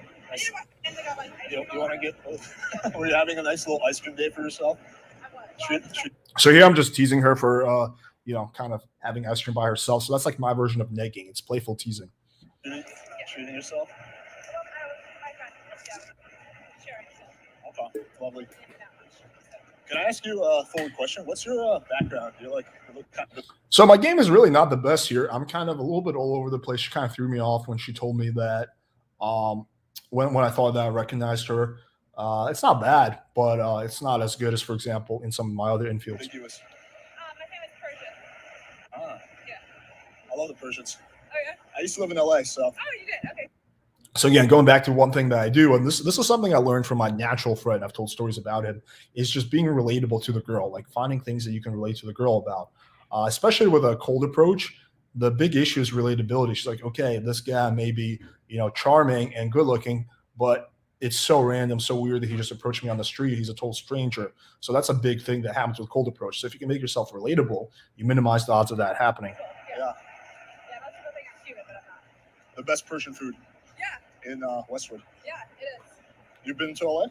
You want to get? Were you having a nice little ice cream day for yourself? So here I'm just teasing her for kind of having ice cream by herself. So that's like my version of negging. It's playful teasing. Treating yourself. Okay, lovely. Can I ask you a forward question? What's your background? You look kind of. So my game is really not the best here. I'm kind of a little bit all over the place. She kind of threw me off when she told me that when I thought that I recognized her. It's not bad, but it's not as good as, for example, in some of my other infields. My family's Persian. Ah, Yeah. I love the Persians. Oh yeah. I used to live in LA, so. Oh, you did. Okay. So again, going back to one thing that I do, and this is something I learned from my natural friend. I've told stories about him. Is just being relatable to the girl, like finding things that you can relate to the girl about. Especially with a cold approach, the big issue is relatability. She's like, okay, this guy may be charming and good looking, but it's so random, so weird that he just approached me on the street. He's a total stranger. So that's a big thing that happens with cold approach. So if you can make yourself relatable, you minimize the odds of that happening. Yeah. Yeah, that's what I'm Cuban, but I'm not. The best Persian food. Yeah. In Westwood. Yeah, it is. You've been to LA? I have.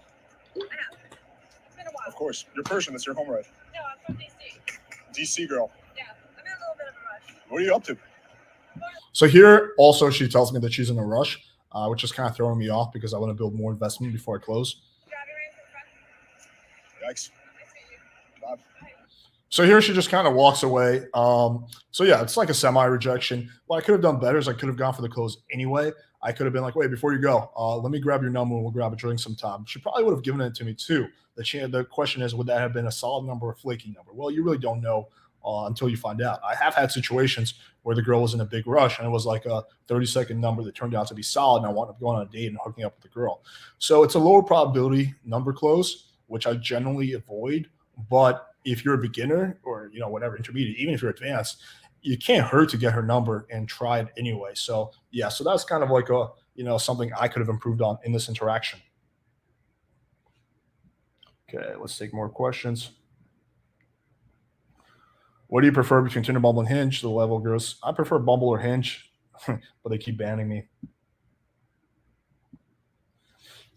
It's been a while. Of course. You're Persian. That's your home right. No, I'm from DC. DC girl. Yeah, I'm in a little bit of a rush. What are you up to? So here also she tells me that she's in a rush, which is kind of throwing me off because I want to build more investment before I close. Yikes. Nice to meet you. God. So here she just kind of walks away. So yeah, it's like a semi-rejection. What I could have done better is I could have gone for the close anyway. I could have been like, wait, before you go, let me grab your number and we'll grab a drink sometime. She probably would have given it to me too. The question is, would that have been a solid number or a flaky number? Well, you really don't know until you find out. I have had situations where the girl was in a big rush and it was like a 30-second number that turned out to be solid, and I wound up going on a date and hooking up with the girl. So it's a lower probability number close, which I generally avoid. But if you're a beginner or whatever, intermediate, even if you're advanced, you can't hurt to get her number and try it anyway. So yeah, so that's kind of like a something I could have improved on in this interaction. Okay, let's take more questions. What do you prefer between Tinder, Bumble, and Hinge? The level girls. I prefer Bumble or Hinge, but they keep banning me.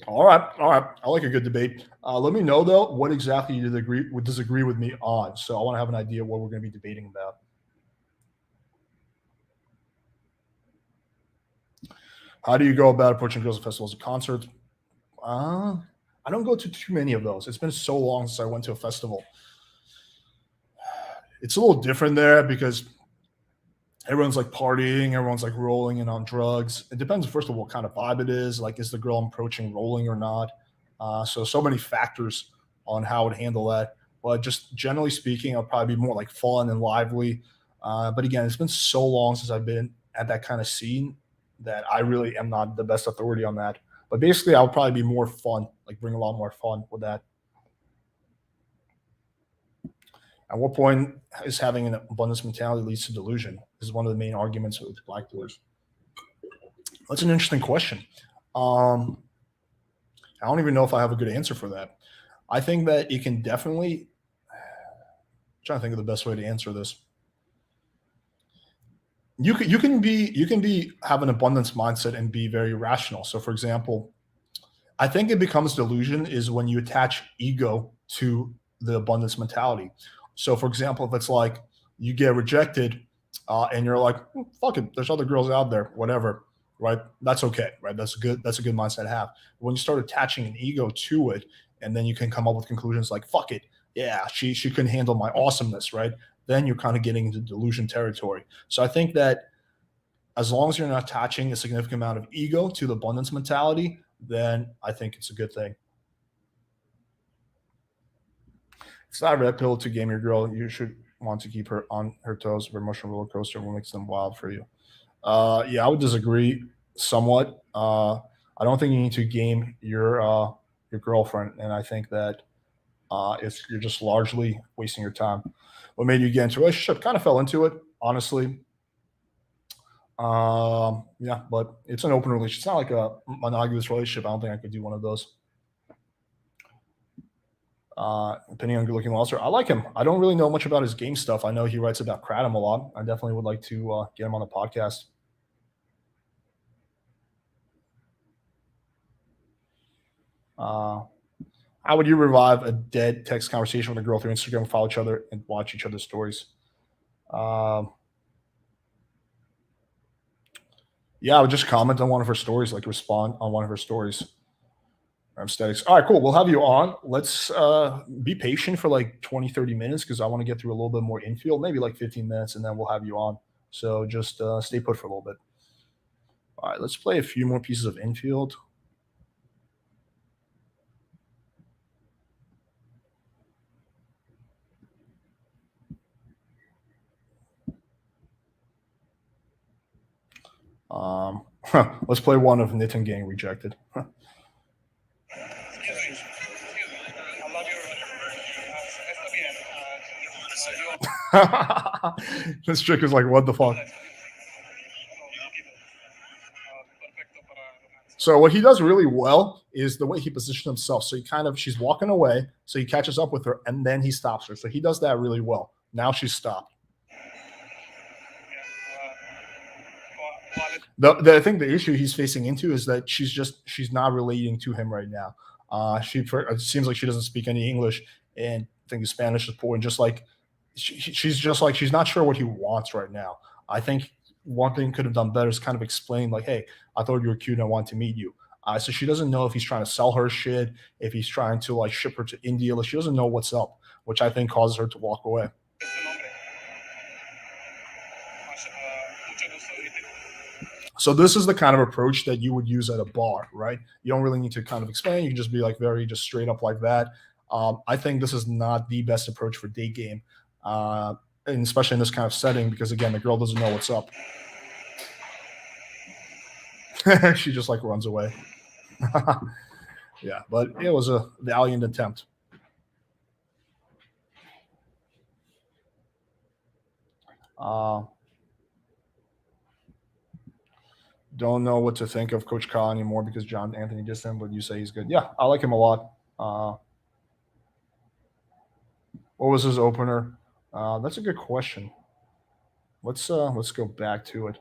All right. I like a good debate. Let me know though what exactly you disagree with me on. So I want to have an idea what we're going to be debating about. How do you go about approaching girls at festivals and concerts? I don't go to too many of those. It's been so long since I went to a festival. It's a little different there because everyone's like partying, everyone's like rolling and on drugs. It depends, first of all, what kind of vibe it is. Like, is the girl I'm approaching rolling or not? So many factors on how I would handle that. But just generally speaking, I'll probably be more like fun and lively. But again, it's been so long since I've been at that kind of scene that I really am not the best authority on that. But basically, I would probably be more fun, like bring a lot more fun with that. At what point is having an abundance mentality leads to delusion? This is one of the main arguments with black doors. That's an interesting question. I don't even know if I have a good answer for that. I think that it can definitely. I'm trying to think of the best way to answer this. You can have an abundance mindset and be very rational. So, for example, I think it becomes delusion is when you attach ego to the abundance mentality. So, for example, if it's like you get rejected and you're like, fuck it, there's other girls out there, whatever, right? That's okay, right? That's a good mindset to have. When you start attaching an ego to it, and then you can come up with conclusions like, fuck it, yeah, she couldn't handle my awesomeness, right? Then you're kind of getting into delusion territory. So I think that as long as you're not attaching a significant amount of ego to the abundance mentality, then I think it's a good thing. It's not a red pill to game your girl. You should want to keep her on her toes. Her emotional roller coaster what makes them wild for you. Yeah, I would disagree somewhat. I don't think you need to game your girlfriend, and I think that if you're just largely wasting your time. What made you get into a relationship? Kind of fell into it, honestly. Yeah, but it's an open relationship. It's not like a monogamous relationship. I don't think I could do one of those. Depending on good looking monster. I like him. I don't really know much about his game stuff. I know he writes about Kratom a lot. I definitely would like to get him on the podcast. How would you revive a dead text conversation with a girl through Instagram, follow each other, and watch each other's stories? Um, yeah, I would just comment on one of her stories, like respond on one of her stories. Aesthetics. All right, cool. We'll have you on. Let's be patient for like 20, 30 minutes because I want to get through a little bit more infield, maybe like 15 minutes, and then we'll have you on. So just stay put for a little bit. All right, let's play a few more pieces of infield. Let's play one of Nitin getting rejected. This chick is like, what the fuck? So what he does really well is the way he positions himself. So he she's walking away, so he catches up with her, and then he stops her. So he does that really well. Now she's stopped. I think the issue he's facing into is that she's not relating to him right now. It seems like she doesn't speak any English, and I think the Spanish is poor, and just like she's just like she's not sure what he wants right now. I think one thing could have done better is kind of explain like, hey, I thought you were cute and I want to meet you. So she doesn't know if he's trying to sell her shit, if he's trying to like ship her to India. Like she doesn't know what's up, which I think causes her to walk away. So this is the kind of approach that you would use at a bar, right? You don't really need to kind of explain. You can just be like very just straight up like that. I think this is not the best approach for date game, and especially in this kind of setting because again, the girl doesn't know what's up. She just like runs away. Yeah, but it was a valiant attempt. Don't know what to think of Coach Kyle anymore because John Anthony dissed him, but you say he's good. Yeah, I like him a lot. What was his opener? That's a good question. Let's go back to it.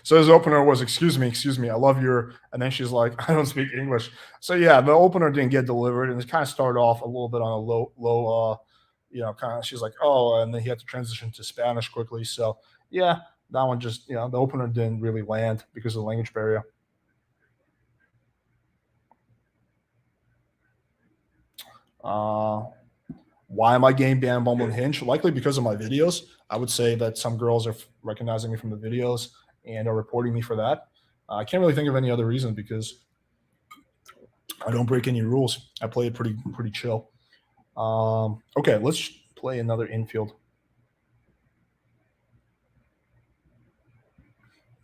So his opener was excuse me, I love your, and then she's like, I don't speak English. So yeah, the opener didn't get delivered, and it kind of started off a little bit on a low kind of, she's like, oh, and then he had to transition to Spanish quickly. So yeah, that one just, the opener didn't really land because of the language barrier. Why am I getting banned Bumble and Hinge? Likely because of my videos. I would say that some girls are recognizing me from the videos and are reporting me for that. I can't really think of any other reason because I don't break any rules. I play it pretty chill. Okay, let's play another infield.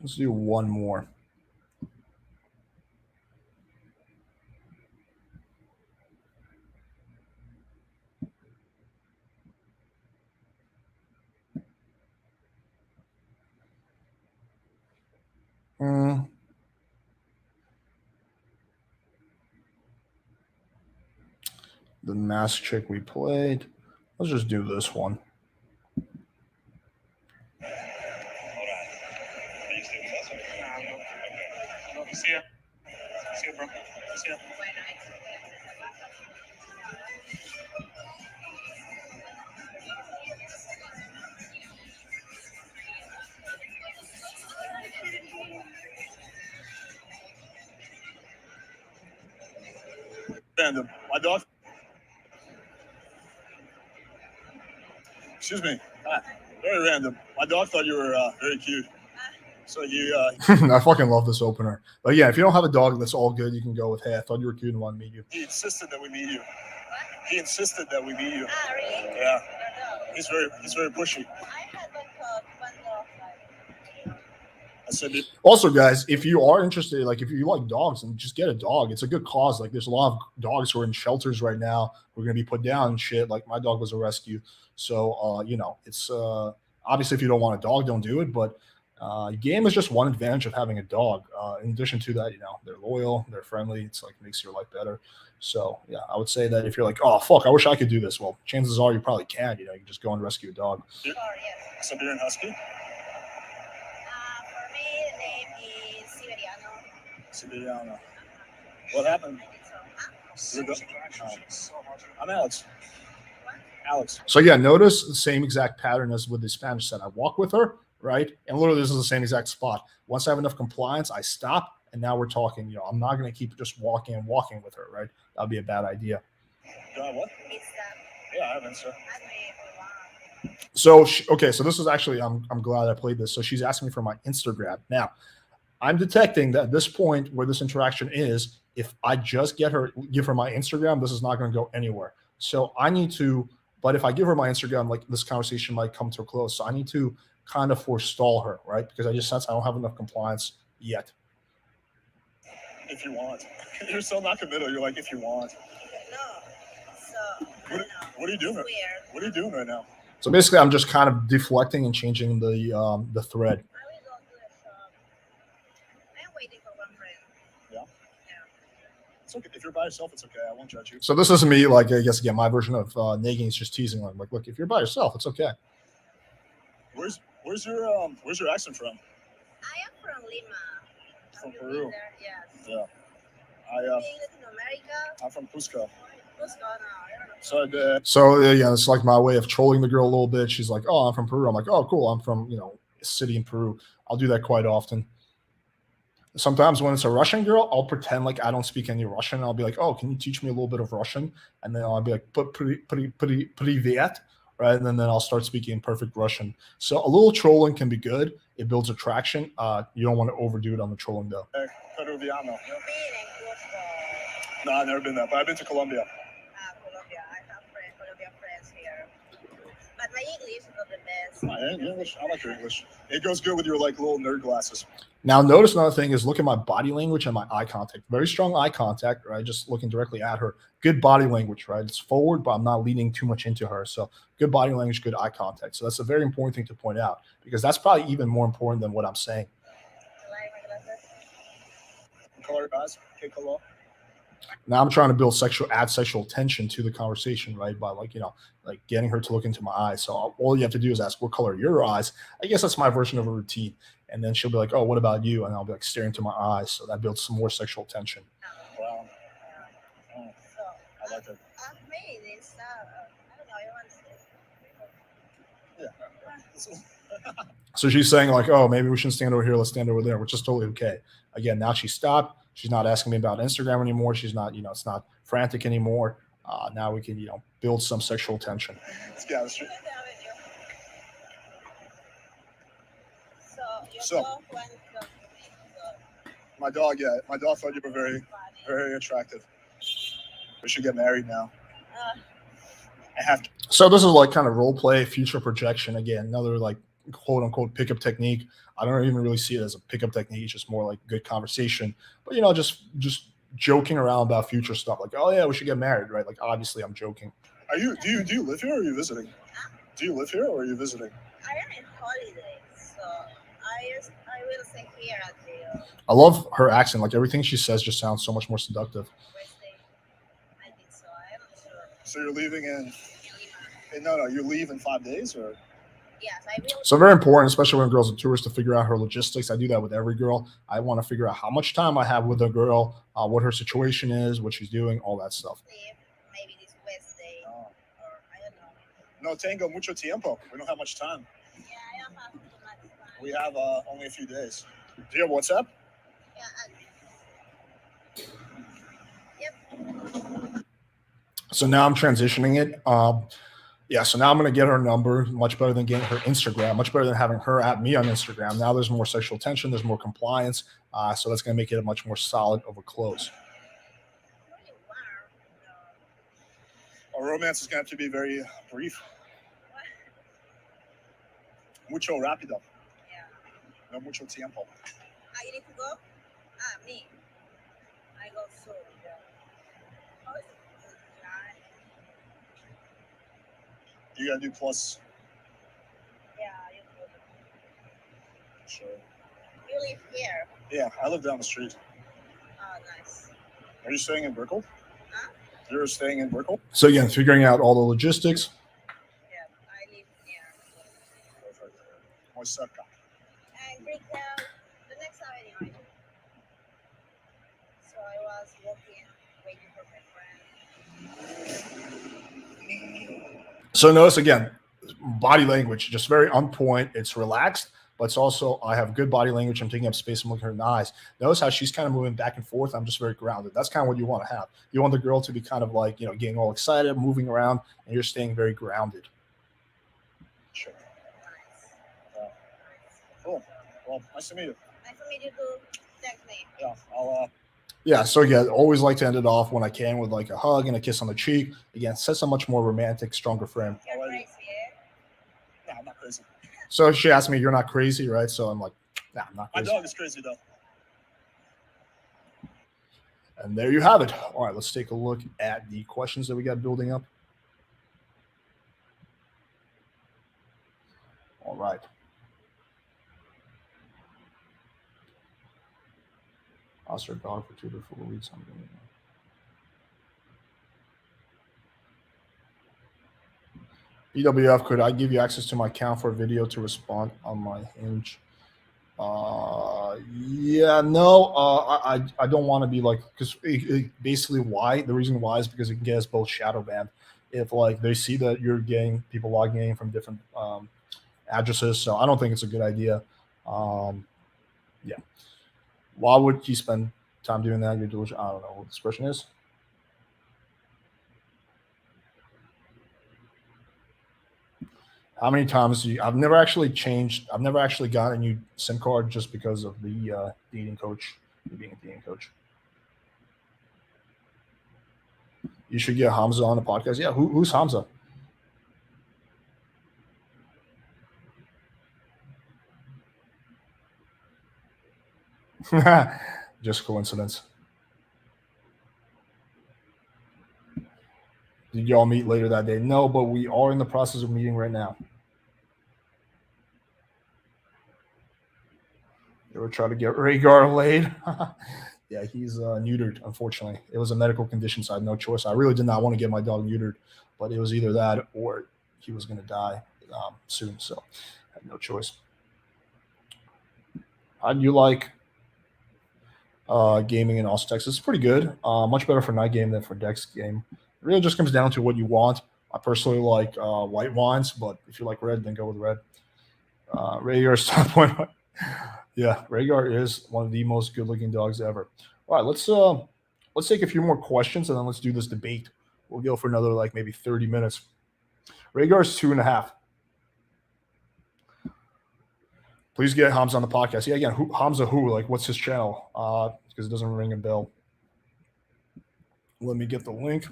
Let's do one more. The mask chick we played. Let's just do this one. See ya. See ya, bro. See ya. Random. My dog. Excuse me. Very random. My dog thought you were very cute. So you. I fucking love this opener. But yeah, if you don't have a dog, that's all good. You can go with, hey, I thought you were cute and wanted to meet you. He insisted that we meet you. He insisted that we meet you. Ah, really? Yeah. No. He's very pushy. I had like one dog. I said it. Also, guys, if you are interested, like if you like dogs, then just get a dog. It's a good cause. Like there's a lot of dogs who are in shelters right now. We're gonna be put down and shit. Like my dog was a rescue. So it's obviously if you don't want a dog, don't do it. But Game is just one advantage of having a dog. In addition to that, they're loyal, they're friendly. It's like makes your life better. So yeah, I would say that if you're like, oh fuck, I wish I could do this. Well, chances are you probably can. You can just go and rescue a dog. Sure, yes. Siberian Husky? For me, the name is Siberiano. Siberiano. What happened? I think so. You're good? I'm Alex. Alex. So yeah, notice the same exact pattern as with the Spanish set. I walk with her, right? And literally this is the same exact spot. Once I have enough compliance, I stop, and now we're talking. I'm not going to keep just walking with her, right? That'd be a bad idea. What? It's Yeah, I haven't, sir. So okay, so this is actually I'm glad I played this. So she's asking me for my Instagram. Now, I'm detecting that at this point where this interaction is, if I just give her my Instagram, this is not going to go anywhere. So I need to, but if I give her my Instagram, like this conversation might come to a close. So I need to kind of forestall her, right? Because I just sense I don't have enough compliance yet. If you want. You're so not committal. You're like, if you want. No. So, What are you doing? weird. What are you doing right now? So basically, I'm just kind of deflecting and changing the thread. I will go to the shop. I'm waiting for one friend. Yeah? It's okay. If you're by yourself, it's okay. I won't judge you. So this is me, like I guess again, my version of nagging is just teasing. Like, look, if you're by yourself, it's okay. Where's your accent from? I am from Lima. From Have you Peru. been there? Yes. Yeah. In Latin America? I'm from Cusco. What's going on? I don't know. So Yeah, it's like my way of trolling the girl a little bit. She's like, "Oh, I'm from Peru." I'm like, "Oh, cool. I'm from a city in Peru." I'll do that quite often. Sometimes when it's a Russian girl, I'll pretend like I don't speak any Russian. I'll be like, "Oh, can you teach me a little bit of Russian?" And then I'll be like, "Privyet," right? And then I'll start speaking perfect Russian. So a little trolling can be good. It builds attraction. You don't want to overdo it on the trolling though. Peruviano. You've been in Cusco. No, I've never been there, but I've been to Colombia. Colombia. I have Colombian friends here. But my English is not the best. My English? I like your English. It goes good with your like little nerd glasses. Now, notice another thing is look at my body language and my eye contact. Very strong eye contact, right? Just looking directly at her. Good body language, right? It's forward, but I'm not leaning too much into her. So good body language, good eye contact. So that's a very important thing to point out because that's probably even more important than what I'm saying. I like my glasses. Color eyes. Okay, color. Now I'm trying to add sexual tension to the conversation, right? By like getting her to look into my eyes. So all you have to do is ask, what color are your eyes? I guess that's my version of a routine. And then she'll be like, oh, what about you? And I'll be like staring into my eyes. So that builds some more sexual tension. Wow. So, I like it. I've made this. I don't know. You want to say? Yeah. So she's saying like, oh, maybe we shouldn't stand over here. Let's stand over there, which is totally okay. Again, now she stopped. She's not asking me about Instagram anymore. She's not, it's not frantic anymore. Now we can, build some sexual tension. Let's get out of the street. So, So- your dog went to My dog thought you were very, very attractive. We should get married now. I have to. So this is like kind of role play, future projection. Again, another like quote unquote pickup technique. I don't even really see it as a pickup technique. It's just more like good conversation. But just joking around about future stuff. Like, oh yeah, we should get married, right? Like obviously I'm joking. Do you live here or are you visiting? Do you live here or are you visiting? I am in holiday, so I will stay here until I love her accent. Like everything she says just sounds so much more seductive. Wednesday. I think so. I'm not sure. So you're leaving in Lima. no, you leave in 5 days or Yes, I will. So very important, especially when a girl's a tourist, to figure out her logistics. I do that with every girl. I want to figure out how much time I have with a girl, what her situation is, what she's doing, all that stuff. Leave maybe this Wednesday no. or I don't know. No tengo mucho tiempo. We don't have much time. Yeah, I don't have too much time. We have only a few days. Do you have WhatsApp? Yeah. Yep. So now I'm transitioning it. So now I'm going to get her number, much better than getting her Instagram, much better than having her at me on Instagram. Now there's more sexual tension, there's more compliance. So that's going to make it a much more solid of a close. Really warm. Our romance is going to have to be very brief. Mucho rápido. Yeah. No mucho tiempo. You need to go? Me. I go soon. Yeah. Oh, it's nine. You got to do plus. Yeah, you go. Sure. Yeah, I live down the street. Oh, nice. Are you staying in Brickell? Huh? You're staying in Brickell? So again, figuring out all the logistics. Yeah, I live near. Perfect. What's up, guy? And Brickell, the next avenue I live. So I was walking, waiting for my friend. So notice again, body language, just very on point. It's relaxed, but it's also, I have good body language. I'm taking up space. I'm looking her in the eyes. Notice how she's kind of moving back and forth. I'm just very grounded. That's kind of what you want to have. You want the girl to be kind of like, getting all excited, moving around, and you're staying very grounded. Sure. Nice. Yeah. Cool. Well, nice to meet you. Nice to meet you too. Text me. Yeah, I'll. Yeah, so again, always like to end it off when I can with like a hug and a kiss on the cheek. Again, sets a much more romantic, stronger frame. You're Alrighty. crazy, eh? No, I'm not crazy. So she asked me, "You're not crazy, right?" So I'm like, "Nah, I'm not My crazy." dog is crazy though. And there you have it. All right, let's take a look at the questions that we got building up. All right. I'll start dog for 2 to 4 weeks. I'm doing it. BWF, could I give you access to my account for a video to respond on my Hinge? Yeah, no, I don't want to be like, because basically why? The reason why is because it can get us both shadow banned. If like they see that you're getting people logging in from different addresses, so I don't think it's a good idea. Yeah. Why would you spend time doing that? You're delusional. I don't know what this question is. How many times do you? I've never actually changed. I've never actually got a new SIM card just because of the dating coach, being a dating coach. You should get Hamza on the podcast. Yeah, who's Hamza? Just coincidence. Did y'all meet later that day? No, but we are in the process of meeting right now. You ever try to get Rhaegar laid? Yeah, he's neutered, unfortunately. It was a medical condition, so I had no choice. I really did not want to get my dog neutered, but it was either that or he was going to die soon, so I had no choice. How do you like gaming in Austin, Texas? It's pretty good. Much better for night game than for Dex game. It really just comes down to what you want. I personally like white wines, but if you like red, then go with red. Rhaegar's top point. Yeah, Rhaegar is one of the most good-looking dogs ever. All right, let's take a few more questions and then let's do this debate. We'll go for another like maybe 30 minutes. Rhaegar's 2.5. Please get Hamza on the podcast. Yeah, again, Hamza who? Like, what's his channel? Because it doesn't ring a bell. Let me get the link.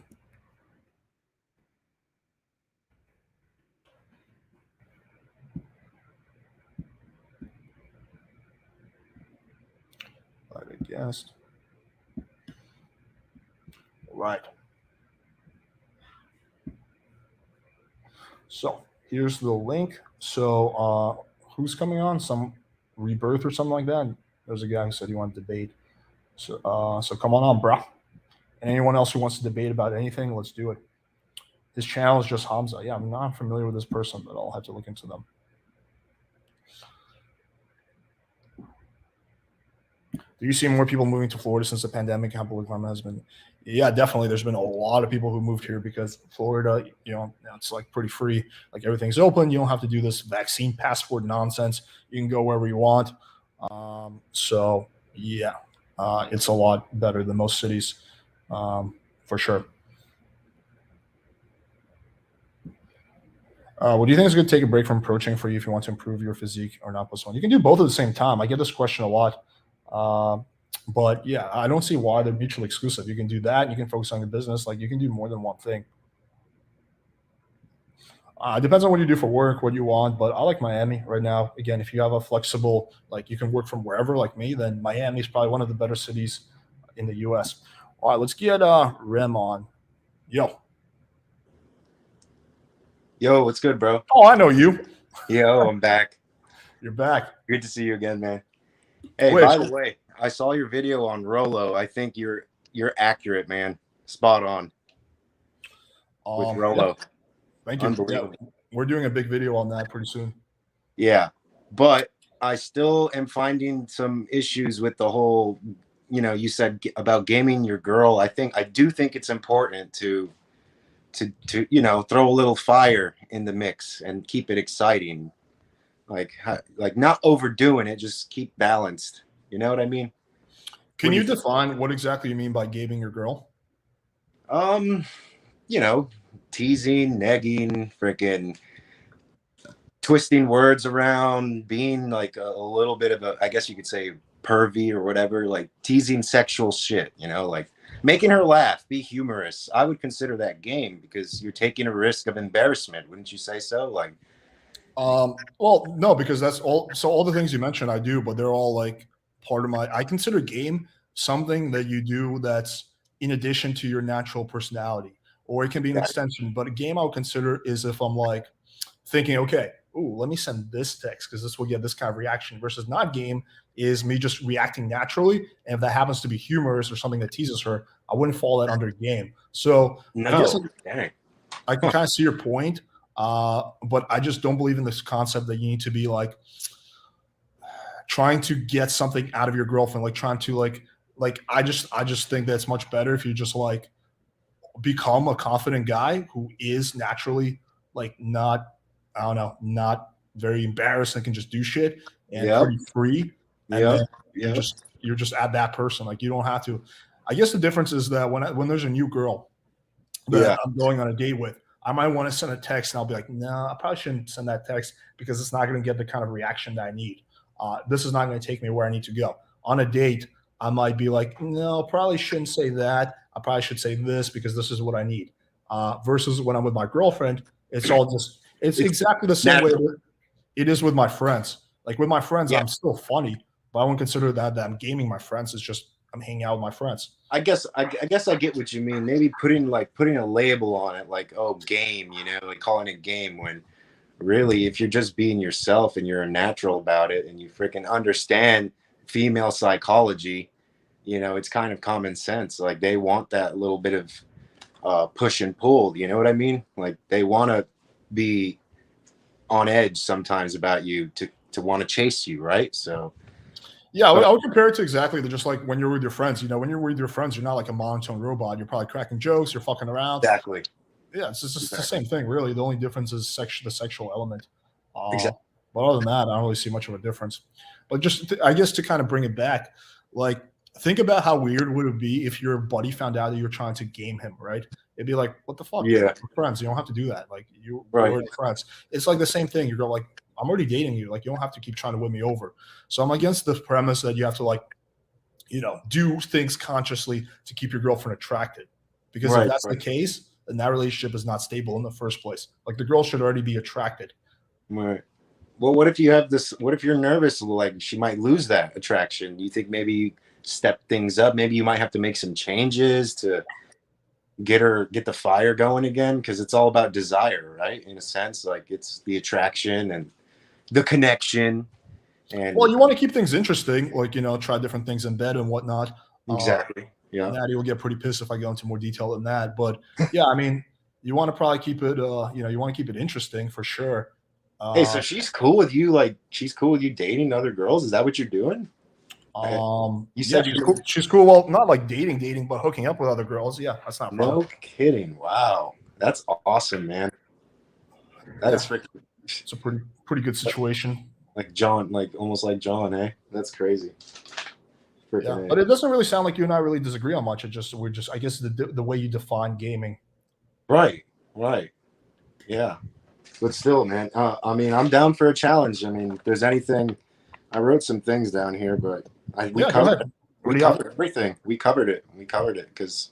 I guessed. Right. So here's the link. So who's coming on? Some rebirth or something like that? There's a guy who said he wanted to debate. So come on, bro. And anyone else who wants to debate about anything, let's do it. His channel is just Hamza. Yeah, I'm not familiar with this person, but I'll have to look into them. Do you see more people moving to Florida since the pandemic? How public climate has been? Yeah, definitely. There's been a lot of people who moved here because Florida, it's like pretty free. Like everything's open. You don't have to do this vaccine passport nonsense. You can go wherever you want. So yeah, it's a lot better than most cities, for sure. What do you think is going to take a break from approaching for you if you want to improve your physique or not plus one? You can do both at the same time. I get this question a lot. But yeah, I don't see why they're mutually exclusive. You can do that. You can focus on your business. Like you can do more than one thing. It depends on what you do for work, what you want. But I like Miami right now. Again, if you have a flexible, like you can work from wherever like me, then Miami is probably one of the better cities in the U.S. All right, let's get Rem on. Yo, what's good, bro? Oh, I know you. Yo, I'm back. You're back. Good to see you again, man. Hey, Wait, by so- the way, I saw your video on Rolo. I think you're accurate, man. Spot on with Yeah, Rolo. thank you. Yeah, Unbelievable. we're doing a big video on that pretty soon. Yeah, but I still am finding some issues with the whole. You said about gaming your girl. I do think it's important to throw a little fire in the mix and keep it exciting. Like not overdoing it, just keep balanced. You know what I mean? Can What do you you think? define what exactly you mean by gaming your girl? Um, you know, teasing, negging, freaking twisting words around, being like a little bit of a, I guess you could say, pervy or whatever, like teasing sexual shit, like making her laugh, be humorous. I would consider that game because you're taking a risk of embarrassment. Wouldn't you say so? Like, Well, no, because that's all. So all the things you mentioned, I do, but they're all like part of my. I consider game something that you do that's in addition to your natural personality, or it can be an that, extension. But a game I would consider is if I'm like thinking, okay, ooh, let me send this text because this will get this kind of reaction. Versus not game is me just reacting naturally, and if that happens to be humorous or something that teases her, I wouldn't fall that under game. So I guess no, dang. I can kind of see your point, but I just don't believe in this concept that you need to be like trying to get something out of your girlfriend, like trying to like I just think that's much better if you just like become a confident guy who is naturally like not I don't know not very embarrassed and can just do shit and Yep, pretty free, and yep, then yep. you're just at that person. Like you don't have to. I guess the difference is that when there's a new girl that Yeah, I'm going on a date with, I might want to send a text and I'll be like, no, I probably shouldn't send that text because it's not going to get the kind of reaction that I need. This is not going to take me where I need to go. On a date, I might be like, no, probably shouldn't say that. I probably should say this because this is what I need. Versus when I'm with my girlfriend, it's it's exactly the same way natural. it is with my friends. Like with my friends, Yeah, I'm still funny, but I won't consider that I'm gaming my friends. It's just I'm hanging out with my friends. I guess I get what you mean. Maybe putting a label on it, like, oh, game, like calling it game, when really, if you're just being yourself and you're a natural about it and you freaking understand female psychology, it's kind of common sense. Like they want that little bit of push and pull. You know what I mean? Like they want to be on edge sometimes about you to want to chase you, right? So, Yeah, but I would compare it to exactly just like when you're with your friends. When you're with your friends, you're not like a monotone robot. You're probably cracking jokes. You're fucking around. exactly, Yeah, it's just the exactly, same thing, really. The only difference is the sexual element. Uh, exactly. but other than that, I don't really see much of a difference. But I guess to kind of bring it back, like think about how weird would it be if your buddy found out that you're trying to game him, right? It'd be like, what the fuck, dude? Yeah, We're friends. You don't have to do that. Like we're right, already friends. It's like the same thing. You go like, I'm already dating you. Like you don't have to keep trying to win me over. So I'm against the premise that you have to like do things consciously to keep your girlfriend attracted. Because if right, that's the right, case, then that relationship is not stable in the first place. Like the girl should already be attracted. right. Well, what if you have this? What if you're nervous? Like she might lose that attraction. Do you think maybe you step things up? Maybe you might have to make some changes to get the fire going again, because it's all about desire, right? In a sense, like it's the attraction and the connection, Well, and you want to keep things interesting, like try different things in bed and whatnot. exactly, yeah. Natty will get pretty pissed if I go into more detail than that. But yeah, I mean, you want to probably keep it, you want to keep it interesting for sure. Hey, so Uh, she's cool with you? Like she's cool with you dating other girls? Is that what you're doing? You yeah, said you're cool. she's cool. Well, not like dating, but hooking up with other girls. Yeah, that's not a problem. No kidding. Wow, that's awesome, man. That is Yeah, freaking it's a pretty good situation. like John, like almost like John, eh? That's crazy. Yeah, Freaking but A. it doesn't really sound like you and I really disagree on much. We're just I guess the way you define gaming. Right, right. Yeah. But still, man, I mean, I'm down for a challenge. I mean, if there's anything, I wrote some things down here, but we Yeah, go covered ahead. What we do you have? covered everything. We covered it. We covered it because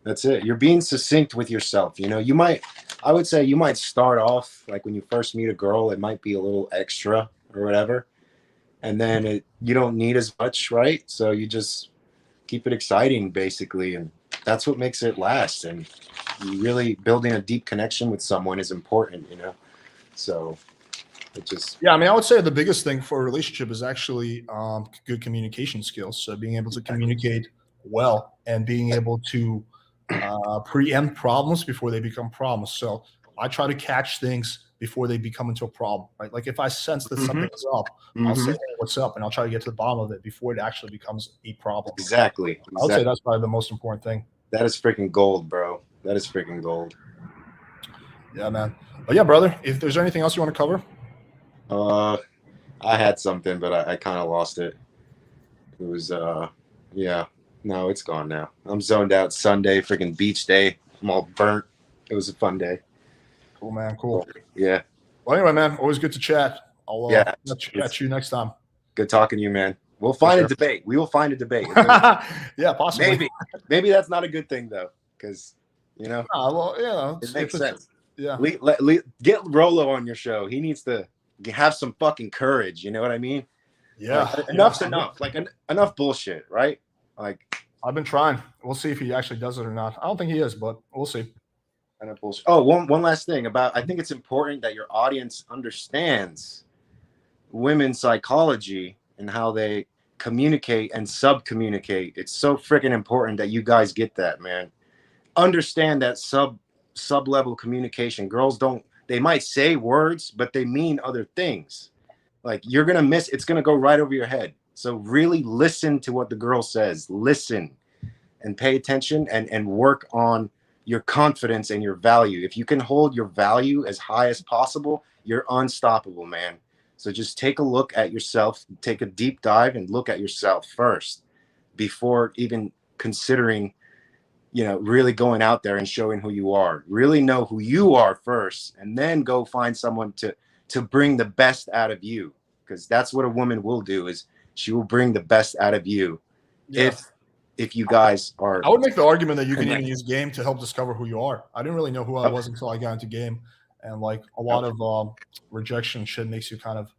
that's it. You're being succinct with yourself. I would say you might start off like when you first meet a girl, it might be a little extra or whatever, and then you don't need as much, right? So you just keep it exciting, basically, and that's what makes it last. And really building a deep connection with someone is important. So It just Yeah, I mean, I would say the biggest thing for a relationship is actually good communication skills. So being able to communicate well and being able to preempt problems before they become problems. So I try to catch things before they become into a problem, right? Like if I sense that something is up, I'll say, hey, what's up? And I'll try to get to the bottom of it before it actually becomes a problem. exactly. I would say that's probably the most important thing. That is freaking gold, bro. That is freaking gold. Yeah, man. But yeah, brother, if there's anything else you want to cover? I had something, but I kind of lost it. It was yeah. No, it's gone now. I'm zoned out. Sunday, freaking beach day. I'm all burnt. It was a fun day. Cool, man. Cool. Yeah. Well, anyway, man, always good to chat. I'll catch you next time. Good talking to you, man. We'll find a debate. We will find a debate. Yeah, possibly. Maybe that's not a good thing though, because you know. Well, yeah, it makes sense. Yeah. Get Rolo on your show. He needs to have some fucking courage. You know what I mean? Yeah. Like, enough's enough. Like enough bullshit, right? Like I've been trying. We'll see if he actually does it or not. I don't think he is, but we'll see. Enough bullshit. Oh, one last thing about. I think it's important that your audience understands women's psychology and how they communicate and sub-communicate. It's so freaking important that you guys get that, man. Understand that sub-level communication. Girls they might say words, but they mean other things. Like you're going to miss, it's going to go right over your head. So really listen to what the girl says. Listen and pay attention and work on your confidence and your value. If you can hold your value as high as possible, you're unstoppable, man. So just take a look at yourself, take a deep dive and look at yourself first before even considering, really going out there and showing who you are. Really know who you are first, and then go find someone to bring the best out of you, because that's what a woman will do, is she will bring the best out of you. Yeah. If you guys are. I would make the argument that you can even use game to help discover who you are. I didn't really know who I was until I got into game, and like a lot of rejection shit makes you kind of,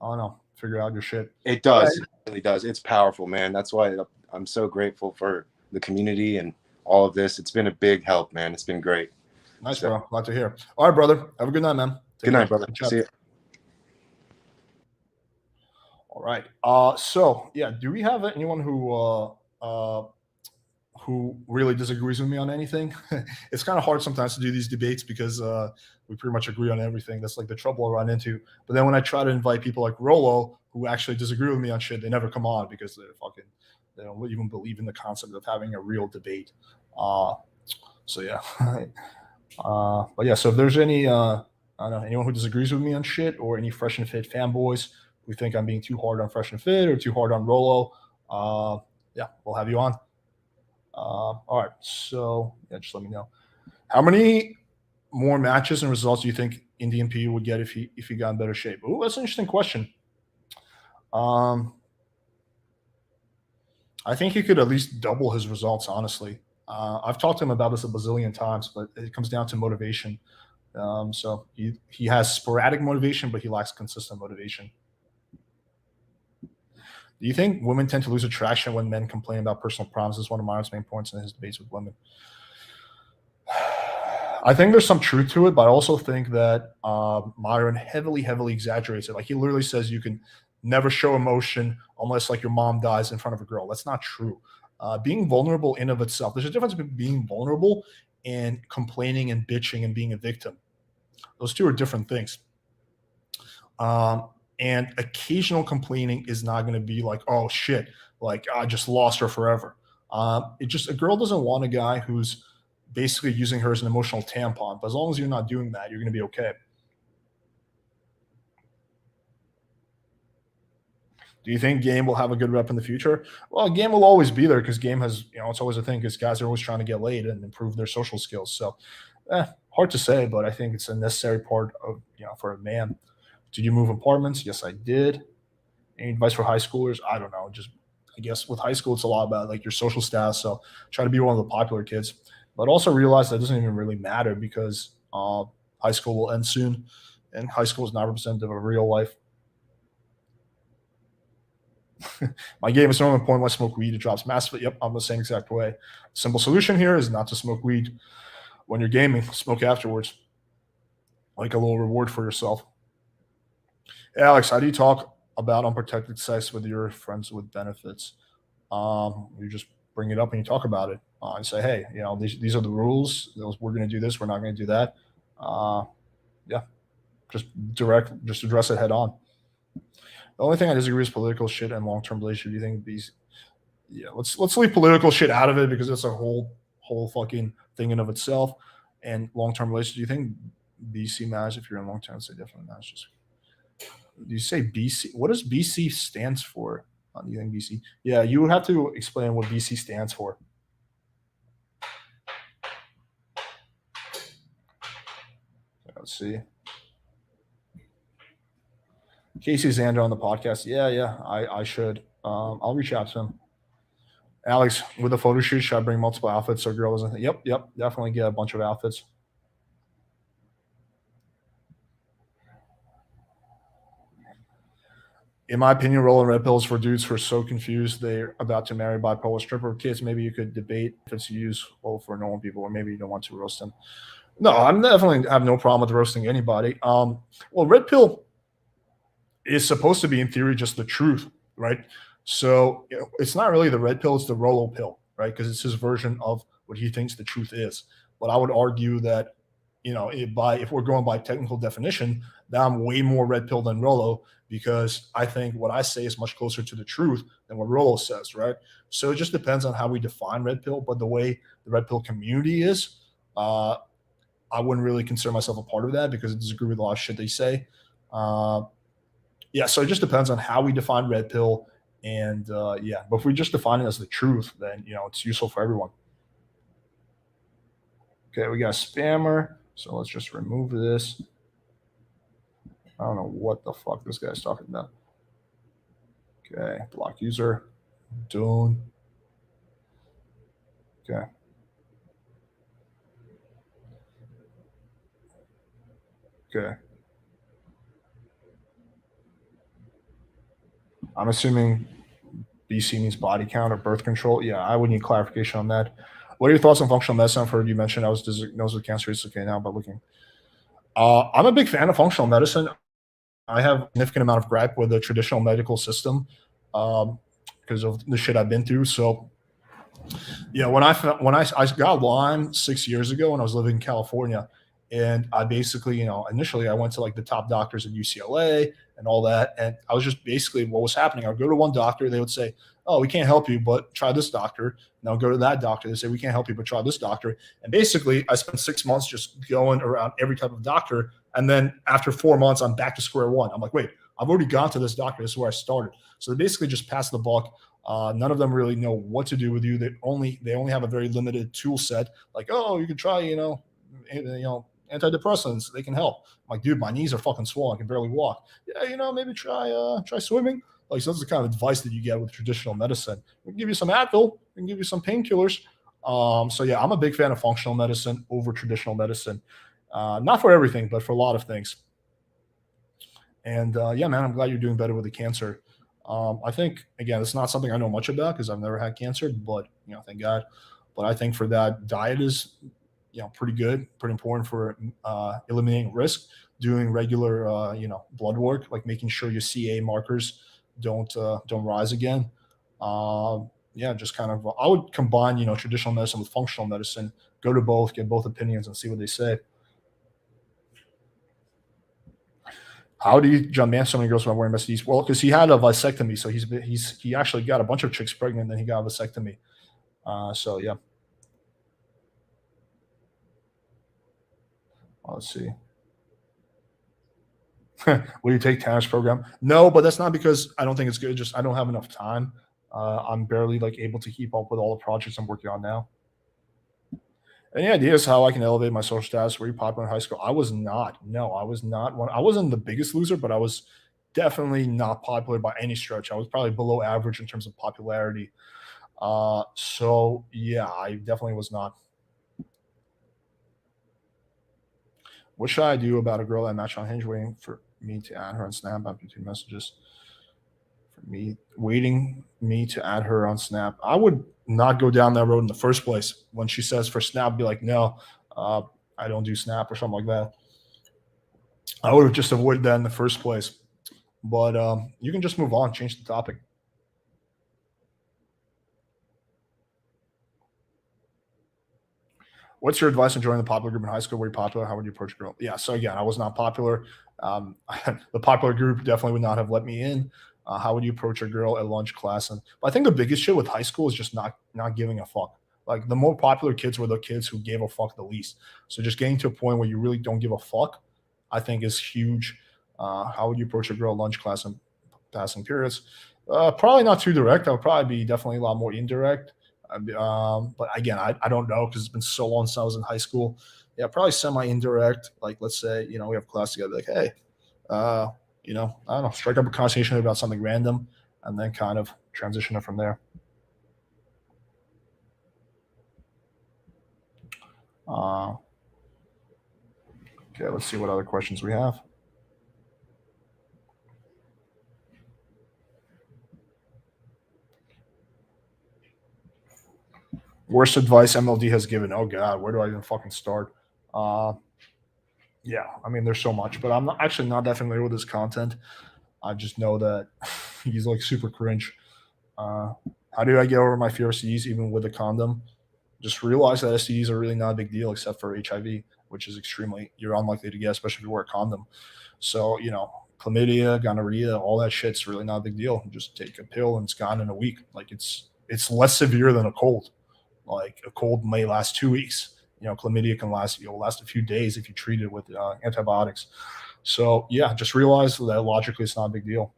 I don't know, figure out your shit. It does. It really does. It's powerful, man. That's why I'm so grateful for the community and all of this. It's been a big help, man. It's been great. Nice, bro. Glad to hear. All right, brother. Have a good night, man. Good night, brother. See you. All right. So yeah, do we have anyone who really disagrees with me on anything? It's kind of hard sometimes to do these debates because we pretty much agree on everything. That's like the trouble I run into. But then when I try to invite people like Rolo who actually disagree with me on shit, they never come on because they don't even believe in the concept of having a real debate. So yeah. But yeah, so if there's any I don't know, anyone who disagrees with me on shit, or any Fresh and Fit fanboys who think I'm being too hard on Fresh and Fit or too hard on Rolo, yeah, we'll have you on. All right, so yeah, just let me know. How many more matches and results do you think Indian P would get if he got in better shape? Oh, that's an interesting question. I think he could at least double his results, honestly. I've talked to him about this a bazillion times, but it comes down to motivation. So he has sporadic motivation, but he lacks consistent motivation. Do you think women tend to lose attraction when men complain about personal problems? This is one of Myron's main points in his debates with women. I think there's some truth to it, but I also think that Myron heavily exaggerates it. Like he literally says you can never show emotion unless like your mom dies in front of a girl. That's not true. Being vulnerable in of itself, there's a difference between being vulnerable and complaining and bitching and being a victim. Those two are different things. And occasional complaining is not going to be like, oh shit, like I just lost her forever. A girl doesn't want a guy who's basically using her as an emotional tampon. But as long as you're not doing that, you're going to be okay. Do you think Game will have a good rep in the future? Well, Game will always be there because Game has, it's always a thing because guys are always trying to get laid and improve their social skills. So hard to say, but I think it's a necessary part of, for a man. Did you move apartments? Yes, I did. Any advice for high schoolers? I don't know. I guess with high school, it's a lot about like your social status. So try to be one of the popular kids, but also realize that doesn't even really matter because high school will end soon and high school is not representative of real life. My game is no point when I smoke weed, it drops massively. Yep, I'm the same exact way. Simple solution here is not to smoke weed when you're gaming. Smoke afterwards, like a little reward for yourself. Alex, how do you talk about unprotected sex with your friends with benefits? You just bring it up and you talk about it. And say, hey, these are the rules. We're going to do this. We're not going to do that. Uh, yeah, just just address it head on. The only thing I disagree is political shit and long term relationship. Do you think these? Yeah, let's leave political shit out of it because it's a whole fucking thing in of itself. And long term relationship. Do you think BC matters if you're in long term? Say definitely matters. Just do you say BC? What does BC stands for? Do you think BC? Yeah, you would have to explain what BC stands for. Let's see. Casey Zander on the podcast. Yeah, I should. I'll reach out to him. Alex, with a photo shoot, should I bring multiple outfits so girl doesn't? Yep, definitely get a bunch of outfits. In my opinion, rolling red pills for dudes who are so confused they're about to marry bipolar stripper kids. Maybe you could debate if it's useful for normal people, or maybe you don't want to roast them. No, I'm definitely have no problem with roasting anybody. Well, red pill is supposed to be, in theory, just the truth, right? So it's not really the red pill; it's the Rolo pill, right? Because it's his version of what he thinks the truth is. But I would argue that, if we're going by technical definition, that I'm way more red pill than Rolo because I think what I say is much closer to the truth than what Rolo says, right? So it just depends on how we define red pill. But the way the red pill community is, I wouldn't really consider myself a part of that because I disagree with a lot of shit they say. Yeah, so it just depends on how we define red pill. And but if we just define it as the truth, then it's useful for everyone. Okay, we got a spammer, so let's just remove this. I don't know what the fuck this guy's talking about. Okay, block user, done. Okay. Okay. I'm assuming BC means body count or birth control. Yeah, I would need clarification on that. What are your thoughts on functional medicine? I've heard you mentioned I was diagnosed with cancer. It's okay now, but looking. I'm a big fan of functional medicine. I have a significant amount of gripe with the traditional medical system because of the shit I've been through. So, yeah, when I got Lyme 6 years ago when I was living in California, and I basically, initially I went to like the top doctors at UCLA and all that, and I was just basically what was happening. I would go to one doctor, they would say, "Oh, we can't help you, but try this doctor." And I'll go to that doctor, they say, "We can't help you, but try this doctor." And basically, I spent 6 months just going around every type of doctor, and then after 4 months, I'm back to square one. I'm like, wait, I've already gone to this doctor. This is where I started. So they basically just pass the buck. None of them really know what to do with you. They only have a very limited tool set. Like, oh, you can try, antidepressants. They can help. I'm like, dude, my knees are fucking swollen. I can barely walk. Yeah, maybe try swimming. Like, so that's the kind of advice that you get with traditional medicine. We can give you some Advil. We can give you some painkillers. So yeah, I'm a big fan of functional medicine over traditional medicine. Not for everything, but for a lot of things. And yeah, man, I'm glad you're doing better with the cancer. I think again, it's not something I know much about because I've never had cancer, but thank God. But I think for that, diet is pretty good, pretty important for eliminating risk. Doing regular blood work, like making sure your CA markers don't rise again. Yeah, just kind of I would combine traditional medicine with functional medicine. Go to both, get both opinions, and see what they say. How do you John Man so many girls when wearing STDs? Well, because he had a vasectomy, so he actually got a bunch of chicks pregnant, then he got a vasectomy. So yeah. Let's see. Will you take Tanner's program? No, but that's not because I don't think it's good. Just I don't have enough time. I'm barely able to keep up with all the projects I'm working on now. Any ideas how I can elevate my social status? Were you popular in high school? I was not. No, I was not one. I wasn't the biggest loser, but I was definitely not popular by any stretch. I was probably below average in terms of popularity. So yeah, I definitely was not. What should I do about a girl I match on Hinge waiting for me to add her on Snap after 2 messages? For me, waiting me to add her on Snap. I would not go down that road in the first place. When she says for Snap, be like, no, I don't do Snap or something like that. I would have just avoided that in the first place. But you can just move on, change the topic. What's your advice on joining the popular group in high school? Were you popular? How would you approach a girl? Yeah, so again, I was not popular. The popular group definitely would not have let me in. How would you approach a girl at lunch class? And but I think the biggest shit with high school is just not giving a fuck. Like the more popular kids were the kids who gave a fuck the least. So just getting to a point where you really don't give a fuck, I think is huge. How would you approach a girl at lunch class and passing periods? Probably not too direct. I would probably be definitely a lot more indirect. But again, I don't know because it's been so long since I was in high school. Yeah, probably semi-indirect. Like, let's say, we have class together. Like, hey, I don't know, strike up a conversation about something random, and then kind of transition it from there. Okay, let's see what other questions we have. Worst advice MLD has given. Oh God, where do I even fucking start? Yeah, I mean, there's so much, but I'm actually not that familiar with his content. I just know that he's like super cringe. How do I get over my fear of STDs even with a condom? Just realize that STDs are really not a big deal except for HIV, which is you're unlikely to get, especially if you wear a condom. So, chlamydia, gonorrhea, all that shit's really not a big deal. Just take a pill and it's gone in a week. Like it's less severe than a cold. Like a cold may last 2 weeks. Chlamydia can last a few days if you treat it with antibiotics. So yeah, just realize that logically it's not a big deal.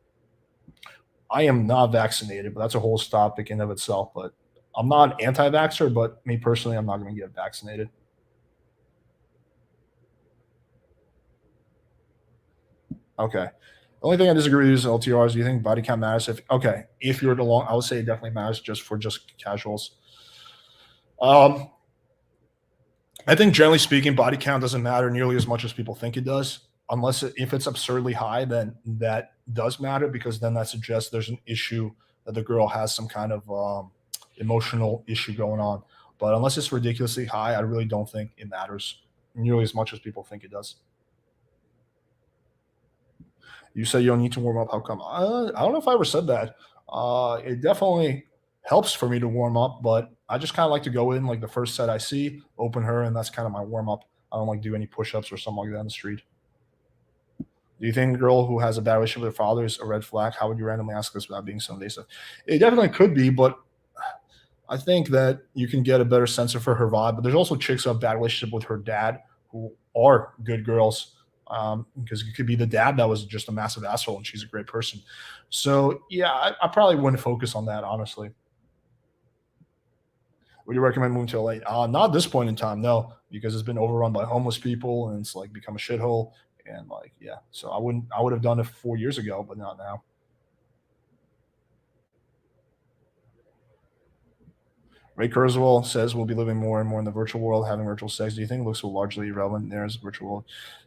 I am not vaccinated, but that's a whole topic in of itself. But I'm not an anti-vaxxer, but me personally, I'm not going to get vaccinated. Okay. The only thing I disagree with is LTRs. Do you think body count matters? If you're long, I would say it definitely matters just casuals. I think generally speaking, body count doesn't matter nearly as much as people think it does. If it's absurdly high, then that does matter because then that suggests there's an issue that the girl has some kind of emotional issue going on. But unless it's ridiculously high, I really don't think it matters nearly as much as people think it does. You say you don't need to warm up. How come? I don't know if I ever said that. It definitely helps for me to warm up, but I just kind of like to go in like the first set I see, open her, and that's kind of my warm up. I don't like do any push ups or something like that on the street. Do you think a girl who has a bad relationship with her father is a red flag? How would you randomly ask this without being so invasive? It definitely could be, but I think that you can get a better sense of her vibe. But there's also chicks who have bad relationship with her dad who are good girls because it could be the dad that was just a massive asshole and she's a great person. So yeah, I probably wouldn't focus on that honestly. Would you recommend moving to LA? Not at this point in time, no, because it's been overrun by homeless people and it's like become a shithole. And like, yeah, so I would have done it 4 years ago, but not now. Ray Kurzweil says we'll be living more and more in the virtual world, having virtual sex. Do you think looks will largely irrelevant there as a virtual world?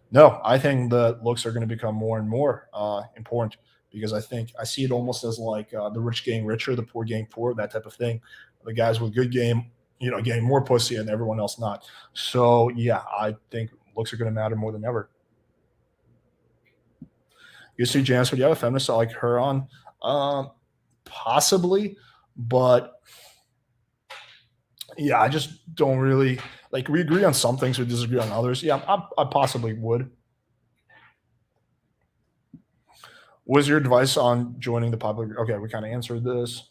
No, I think the looks are going to become more and more important because I see it almost as like the rich getting richer, the poor getting poor, that type of thing. The guys with good game, getting more pussy and everyone else not. So yeah, I think looks are going to matter more than ever. You see, Janice, would you have a feminist like her on? Possibly, but yeah, I just don't really like. We agree on some things, we disagree on others. Yeah, I possibly would. What was your advice on joining the popular? Okay, we kind of answered this.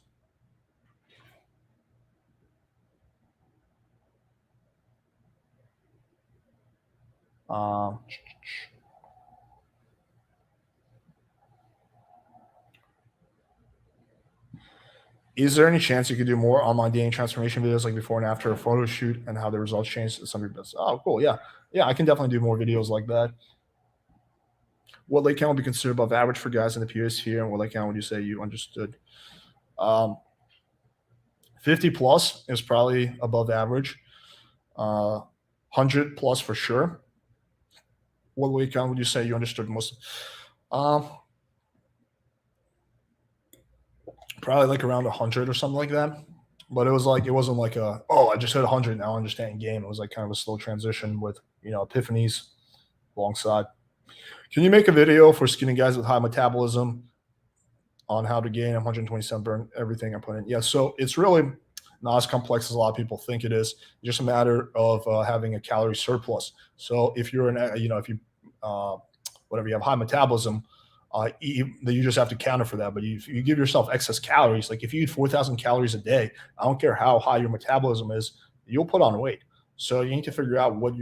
Is there any chance you could do more online dating transformation videos like before and after a photo shoot and how the results changed? Some people say, oh, cool. Yeah. Yeah, I can definitely do more videos like that. What leg count would be considered above average for guys in the POS here? And what leg count would you say you understood? 50 plus is probably above average. 100 plus for sure. What leg count would you say you understood most? Probably like around 100 or something like that. But it wasn't like I just hit 100 now I understand game. It was like kind of a slow transition with epiphanies alongside. Can you make a video for skinny guys with high metabolism on how to gain 127 burn everything I put in? Yeah, so it's really not as complex as a lot of people think it is. It's just a matter of having a calorie surplus. So if you're if you whatever you have high metabolism, you just have to counter for that. But if you give yourself excess calories, like if you eat 4,000 calories a day, I don't care how high your metabolism is, you'll put on weight. So you need to figure out what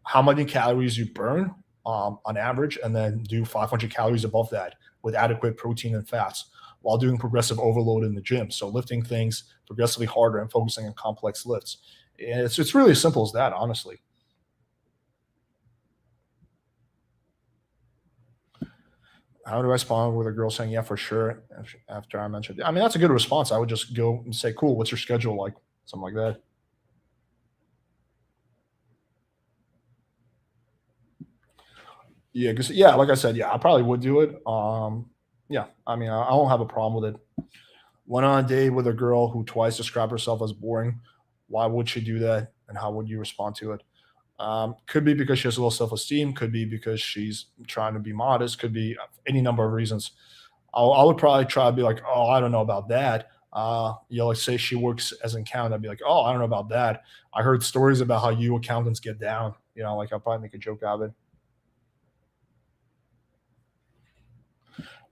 how many calories you burn on average, and then do 500 calories above that with adequate protein and fats while doing progressive overload in the gym. So lifting things progressively harder and focusing on complex lifts. And it's really as simple as that, honestly. How do I respond with a girl saying yeah for sure after I mentioned? I mean, that's a good response. I would just go and say, cool, what's your schedule like? Something like that. Yeah, because yeah, like I said, yeah, I probably would do it. Yeah, I mean, I don't have a problem with it. Went on a date with a girl who twice described herself as boring. Why would she do that? And how would you respond to it? Could be because she has low self esteem. Could be because she's trying to be modest. Could be any number of reasons. I would probably try to be like, oh, I don't know about that. Like say she works as an accountant, I'd be like, oh, I don't know about that. I heard stories about how you accountants get down. Like I'll probably make a joke out of it.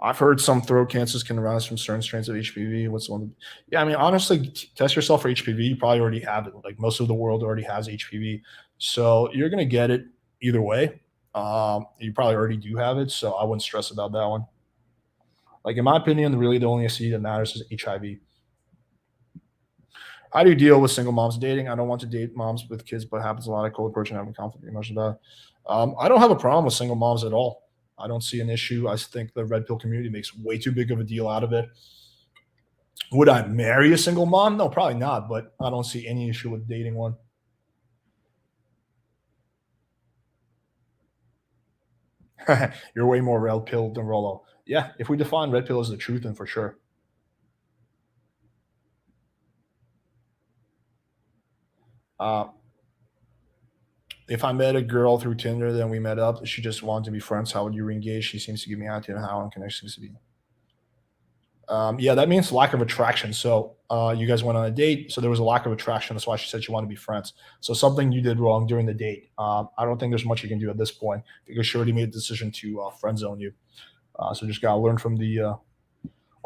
I've heard some throat cancers can arise from certain strains of HPV. What's one? Yeah, I mean, honestly, test yourself for HPV. You probably already have it. Like most of the world already has HPV, so you're gonna get it either way. You probably already do have it, so I wouldn't stress about that one. Like in my opinion, really the only STD that matters is HIV. How do you deal with single moms dating? I don't want to date moms with kids, but it happens a lot. I cold approach and having conflict emotions about it. I don't have a problem with single moms at all. I don't see an issue. I think the red pill community makes way too big of a deal out of it. Would I marry a single mom? No, probably not, but I don't see any issue with dating one. You're way more red pill than Rolo. Yeah, if we define red pill as the truth, then for sure. Uh, if I met a girl through Tinder, then we met up. She just wanted to be friends. How would you reengage? She seems to give me attitude and how on connection seems to be. Yeah, that means lack of attraction. So you guys went on a date, so there was a lack of attraction. That's why she said she wanted to be friends. So something you did wrong during the date. I don't think there's much you can do at this point because she already made the decision to friend zone you. So just gotta learn from the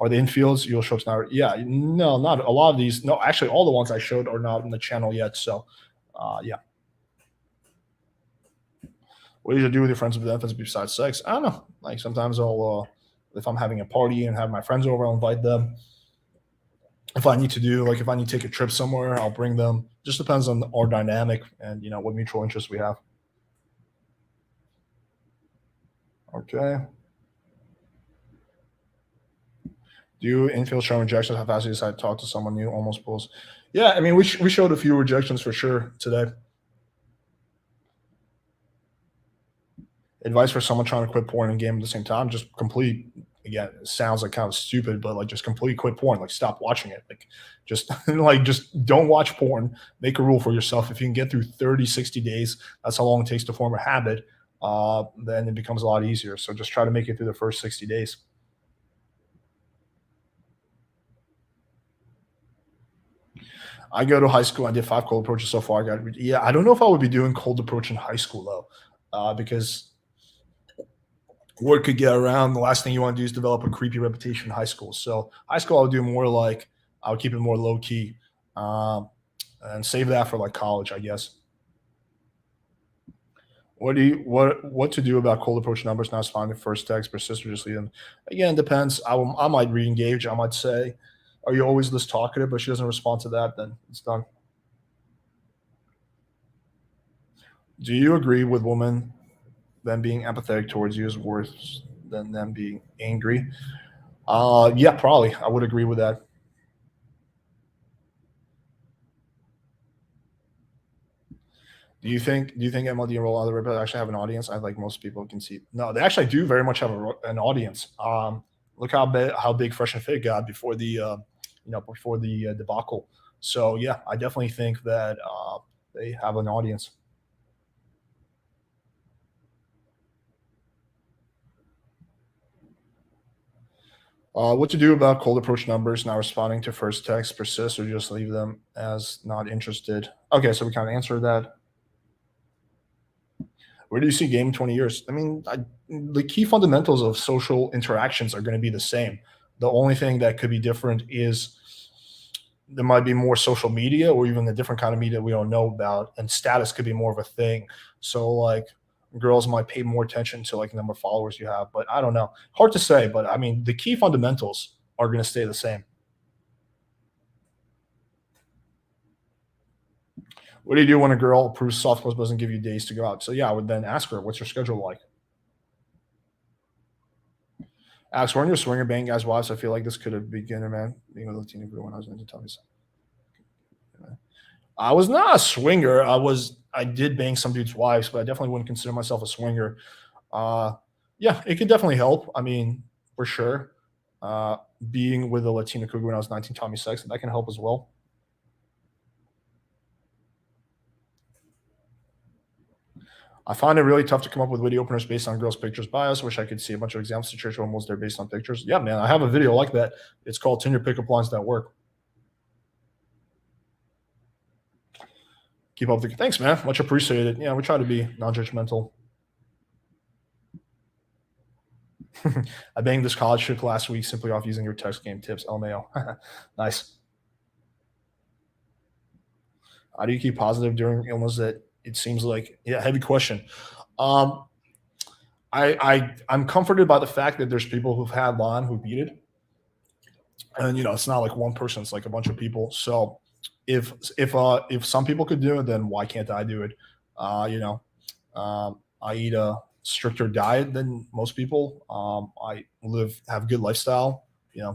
infields. You'll show it's not. Yeah, no, not a lot of these. No, actually, all the ones I showed are not on the channel yet. So, yeah. What do you do with your friends with benefits besides sex? I don't know. Like sometimes if I'm having a party and have my friends over, I'll invite them. If I need to if I need to take a trip somewhere, I'll bring them. Just depends on our dynamic and what mutual interests we have. Okay. Do you infield show rejections? How fast you decide to talk to someone new? Almost pulls. Yeah, I mean, we showed a few rejections for sure today. Advice for someone trying to quit porn and game at the same time: just complete. Again, it sounds like kind of stupid, but like just complete quit porn. Like stop watching it. Like just just don't watch porn. Make a rule for yourself. If you can get through 30, 60 days, that's how long it takes to form a habit. Then it becomes a lot easier. So just try to make it through the first 60 days. I go to high school. I did 5 cold approaches so far. Yeah, I don't know if I would be doing cold approach in high school though, because word could get around. The last thing you want to do is develop a creepy reputation in high school. So high school, I would do more like I would keep it more low key, and save that for like college, I guess. What to do about cold approach numbers? Not responding to first text, persist or just leave them? Again, depends. I might re-engage. I might say, "Are you always this talkative?" But she doesn't respond to that, then it's done. Do you agree with women them being empathetic towards you is worse than them being angry? Yeah, probably. I would agree with that. Do you think MLD and Roll Other actually have an audience? I like most people can see. No, they actually do very much have an audience. Look how big Fresh and Fit got before the debacle. So yeah, I definitely think that they have an audience. What to do about cold approach numbers not responding to first text? Persist or just leave them as not interested? Okay, so we kind of answered that. Where do you see game in 20 years? I mean, the key fundamentals of social interactions are going to be the same. The only thing that could be different is there might be more social media or even a different kind of media we don't know about, and status could be more of a thing. So like girls might pay more attention to like the number of followers you have, but I don't know. Hard to say, but I mean the key fundamentals are going to stay the same. What do you do when a girl approves soft close but doesn't give you days to go out? So yeah, I would then ask her, what's your schedule like? Alex, we're in your swinger bang guys' wives. I feel like this could have beginner man being with a Latino girl when I was into tell me something. I was not a swinger. I did bang some dudes' wives, but I definitely wouldn't consider myself a swinger. Yeah, it could definitely help. I mean, for sure. Being with a Latina cougar when I was 19 taught me sex, and that can help as well. I find it really tough to come up with video openers based on girls' pictures bios. Wish I could see a bunch of examples of church almost there based on pictures. Yeah, man, I have a video like that. It's called Tinder Pickup Lines That Work. Keep up the thanks, man. Much appreciated. Yeah, we try to be non-judgmental. I banged this college chick last week simply off using your text game tips. LMAO. Nice. How do you keep positive during illness that it seems like, yeah, heavy question. I'm comforted by the fact that there's people who've had Lyme who beat it. And it's not like one person, it's like a bunch of people. So if some people could do it, then why can't I do it? I eat a stricter diet than most people. I have good lifestyle,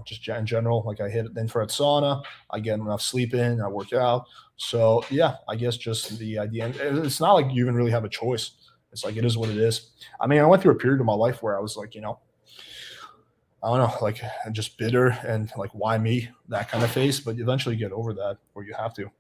just in general. Like I hit infrared sauna, I get enough sleep in, I work out. So yeah, I guess just the idea. And it's not like you even really have a choice. It's like it is what it is. I mean, I went through a period of my life where I was like, I don't know, like just bitter and like why me, that kind of face. But eventually you get over that, or you have to.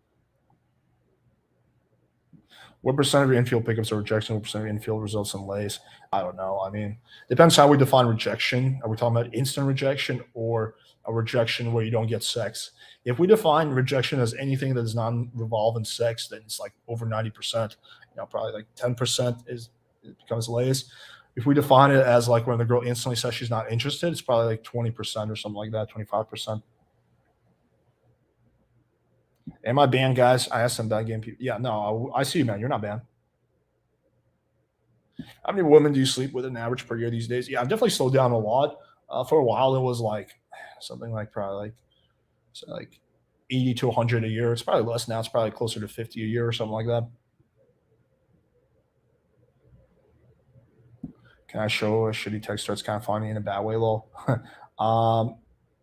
What percent of your infield pickups are rejection? What percent of your infield results in lays? I don't know. I mean, depends how we define rejection. Are we talking about instant rejection or a rejection where you don't get sex? If we define rejection as anything that does not revolve in sex, then it's like over 90%. Probably like 10% it becomes lays. If we define it as like when the girl instantly says she's not interested, it's probably like 20% or something like that, 25%. Am I banned, guys? I asked them that game. Yeah, no, I see you, man. You're not banned. How many women do you sleep with an average per year these days? Yeah, I've definitely slowed down a lot. For a while, it was like something like probably like 80 to 100 a year. It's probably less now. It's probably closer to 50 a year or something like that. Can I show a shitty text starts kind of funny in a bad way, lol?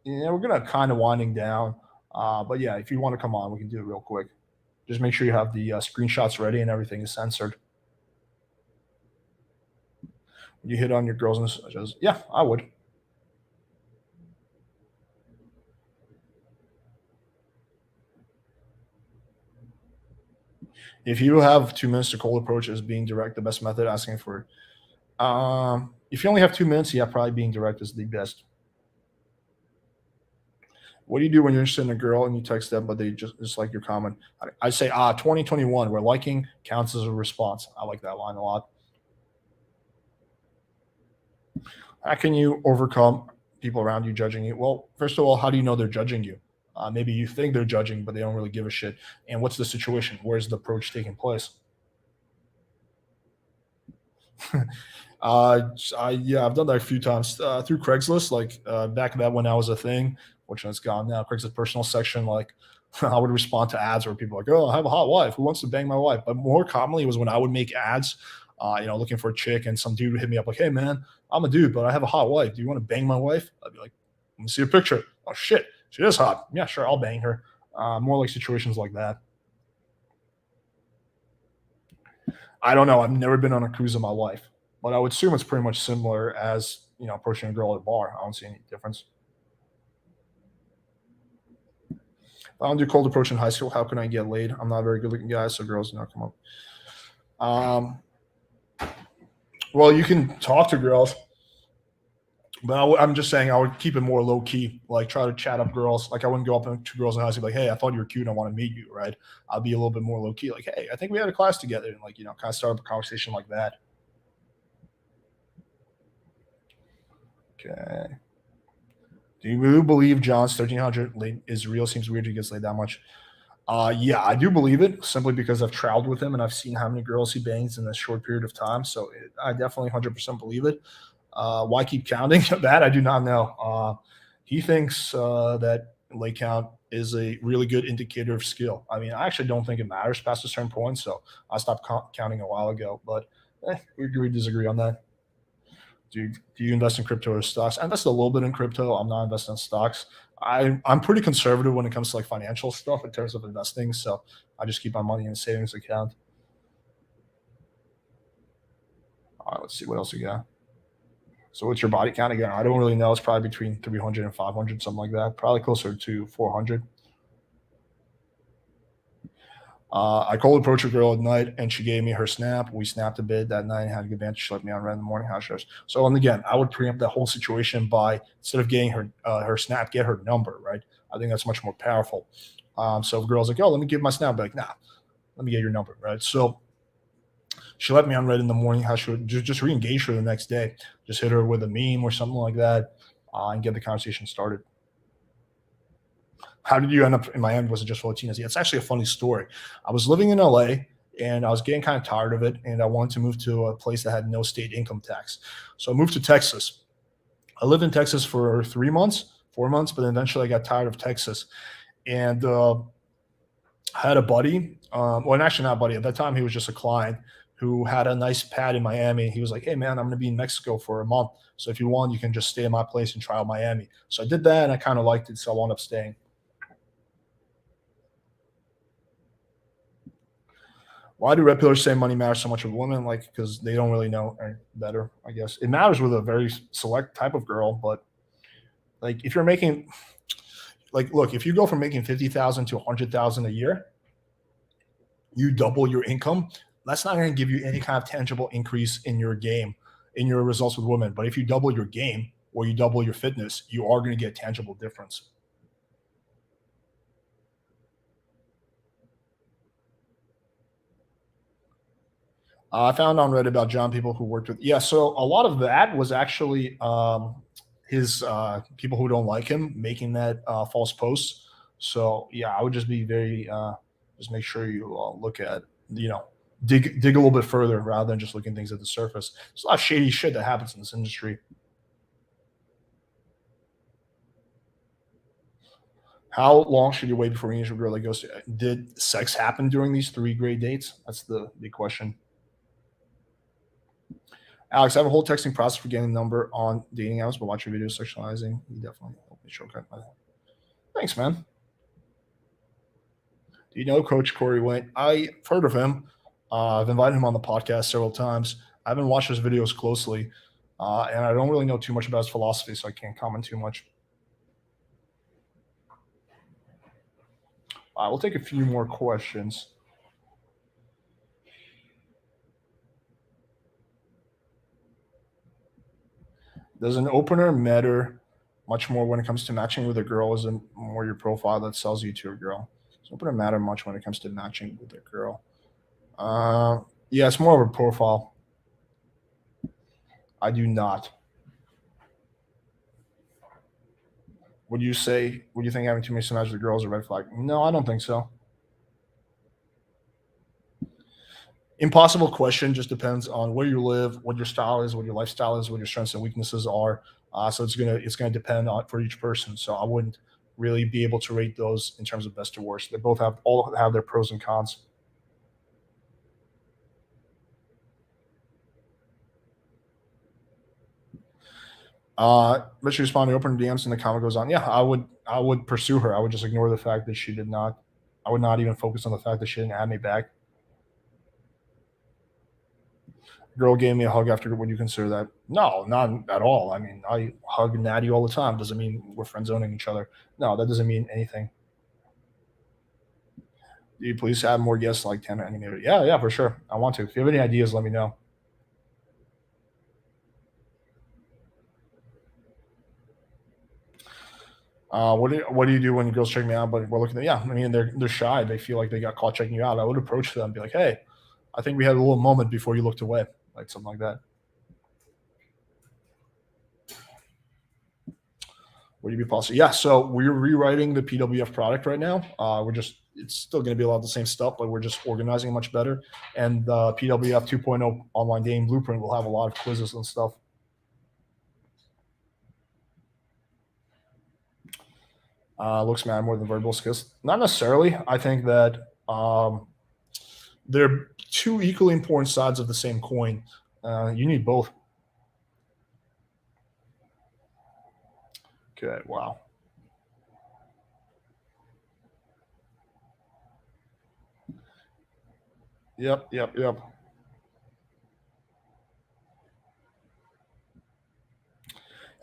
We're gonna kind of winding down. But yeah, if you want to come on, we can do it real quick. Just make sure you have the screenshots ready and everything is censored. You hit on your girls and yeah, I would. If you have 2 minutes to cold approach as being direct, the best method, asking for. If you only have 2 minutes, yeah, probably being direct is the best. What do you do when you're interested in a girl and you text them, but they just like your comment? I say, 2021, where liking counts as a response. I like that line a lot. How can you overcome people around you judging you? Well, first of all, how do you know they're judging you? Maybe you think they're judging, but they don't really give a shit. And what's the situation? Where's the approach taking place? Yeah, I've done that a few times through Craigslist. Like back then when that was a thing, which it's gone now. Craigslist personal section, like I would respond to ads where people are like, "Oh, I have a hot wife. Who wants to bang my wife?" But more commonly was when I would make ads, looking for a chick, and some dude would hit me up like, "Hey, man, I'm a dude, but I have a hot wife. Do you want to bang my wife?" I'd be like, "Let me see a picture." Oh shit, she is hot. Yeah, sure, I'll bang her. More like situations like that. I don't know. I've never been on a cruise in my life, but I would assume it's pretty much similar as approaching a girl at a bar. I don't see any difference. I don't do cold approach in high school. How can I get laid? I'm not a very good looking guy, so girls come up. Well, you can talk to girls. But I'm just saying I would keep it more low key, like try to chat up girls. Like I wouldn't go up to girls in high school like, hey, I thought you were cute and I want to meet you, right? I'll be a little bit more low key, like, hey, I think we had a class together, and like, kind of start up a conversation like that. Okay. Do you believe John's 1300 is real? Seems weird he gets laid that much. Yeah, I do believe it simply because I've traveled with him and I've seen how many girls he bangs in a short period of time. So I definitely 100% believe it. Why keep counting? That I do not know. He thinks that lay count is a really good indicator of skill. I mean, I actually don't think it matters past a certain point. So I stopped counting a while ago. But we agree, disagree on that. Do you invest in crypto or stocks? I invest a little bit in crypto. I'm not investing in stocks. I'm pretty conservative when it comes to like financial stuff in terms of investing. So I just keep my money in a savings account. All right, let's see what else we got. So what's your body count again? I don't really know. It's probably between 300 and 500, something like that. Probably closer to 400. I cold approached a girl at night and she gave me her snap. We snapped a bit that night and had a good banter. She let me on red in the morning. How shows. So, and again, I would preempt that whole situation by instead of getting her snap, get her number, right? I think that's much more powerful. So if a girl's like, oh, let me give my snap, I'd be like, nah, let me get your number, right? So she let me on red in the morning. How she would just re-engage her the next day. Just hit her with a meme or something like that and get the conversation started. How did you end up in Miami? Was it just for Latinas? Yeah, it's actually a funny story. I was living in LA and I was getting kind of tired of it, and I wanted to move to a place that had no state income tax. So I moved to Texas. I lived in Texas for 3 months, 4 months, but eventually I got tired of Texas. And I had a buddy, well, actually not a buddy. At that time, he was just a client who had a nice pad in Miami. He was like, hey, man, I'm going to be in Mexico for a month. So if you want, you can just stay at my place and try out Miami. So I did that, and I kind of liked it, so I wound up staying. Why do red pillars say money matters so much with women? Like, because they don't really know any better, I guess. It matters with a very select type of girl, but like if you're making, like, look, if you go from making 50,000 to 100,000 a year, you double your income. That's not going to give you any kind of tangible increase in your game, in your results with women. But if you double your game or you double your fitness, you are going to get a tangible difference. I found on Reddit about John people who worked with. Yeah, so a lot of that was actually his people who don't like him making that false posts. So yeah, I would just be very just make sure you look at dig a little bit further rather than just looking things at the surface. There's a lot of shady shit that happens in this industry. How long should you wait before you a girl that goes to? Did sex happen during these 3 great dates? That's the big question. Alex, I have a whole texting process for getting a number on dating apps, but watch your videos sexualizing. You definitely helped me shortcut my. Thanks, man. Do you know Coach Corey Wayne? I've heard of him. I've invited him on the podcast several times. I haven't watched his videos closely, and I don't really know too much about his philosophy, so I can't comment too much. We'll take a few more questions. Does an opener matter much more when it comes to matching with a girl? Is it more your profile that sells you to a girl? Does opener matter much when it comes to matching with a girl? Yeah, it's more of a profile. I do not. Would you think having too many matches with girls is a red flag? No, I don't think so. Impossible question. Just depends on where you live, what your style is, what your lifestyle is, what your strengths and weaknesses are. So it's gonna depend on for each person. So I wouldn't really be able to rate those in terms of best or worst. They both all have their pros and cons. Let's respond to open DMs and the comment goes on. Yeah, I would pursue her. I would just ignore the fact that she did not. I would not even focus on the fact that she didn't add me back. Girl gave me a hug after. Would you consider that? No, not at all. I mean, I hug Natty all the time. Doesn't mean we're friend zoning each other. No, that doesn't mean anything. Do you please add more guests like 10 animator? Yeah, for sure. I want to. If you have any ideas, let me know. What do you do when girls check me out? But we're looking at, yeah, I mean, they're shy. They feel like they got caught checking you out. I would approach them and be like, hey, I think we had a little moment before you looked away, like something like that. Would you be possible? Yeah. So we're rewriting the PWF product right now. It's still going to be a lot of the same stuff, but we're just organizing it much better. And the PWF 2.0 online game blueprint will have a lot of quizzes and stuff. Looks matter more than verbal skills. Not necessarily. I think that they're two equally important sides of the same coin. You need both. Okay. Wow. Yep.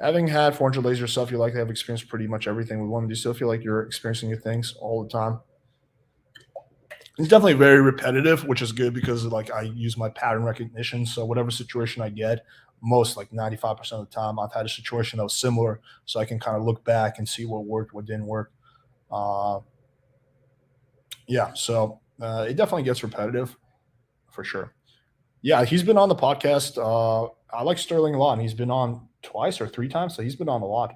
Having had 400 laser stuff, you likely have experienced pretty much everything with one. Do you still feel like you're experiencing new things all the time? It's definitely very repetitive, which is good because like I use my pattern recognition. So whatever situation I get, most like 95% of the time, I've had a situation that was similar, so I can kind of look back and see what worked, what didn't work. Uh, yeah, so it definitely gets repetitive for sure. Yeah, he's been on the podcast. I like Sterling a lot, and he's been on twice or three times, so he's been on a lot.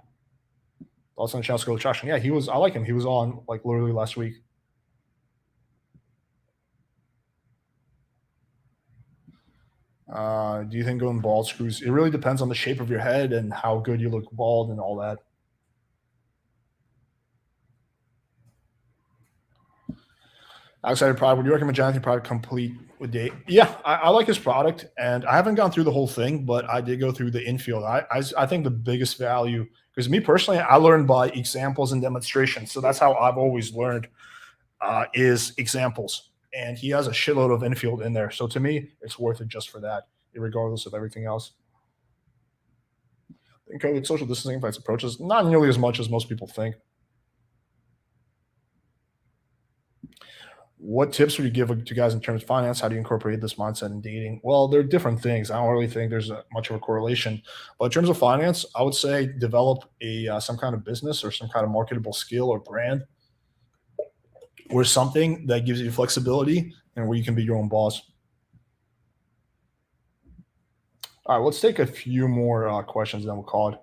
Also on Chance Go Traction. Yeah, he was. I like him. He was on like literally last week. Do you think going bald screws? It really depends on the shape of your head and how good you look bald and all that. Outside product, would you recommend Jonathan product complete with date? Yeah, I like his product, and I haven't gone through the whole thing, but I did go through the infield. I think the biggest value, because me personally, I learned by examples and demonstrations. So that's how I've always learned is examples. And he has a shitload of infield in there. So to me, it's worth it just for that, regardless of everything else. I think COVID social distancing fights approaches not nearly as much as most people think. What tips would you give to guys in terms of finance? How do you incorporate this mindset in dating? Well, they're different things. I don't really think there's much of a correlation. But in terms of finance, I would say develop a some kind of business or some kind of marketable skill or brand or something that gives you flexibility and where you can be your own boss. All right, let's take a few more questions, then we'll call it.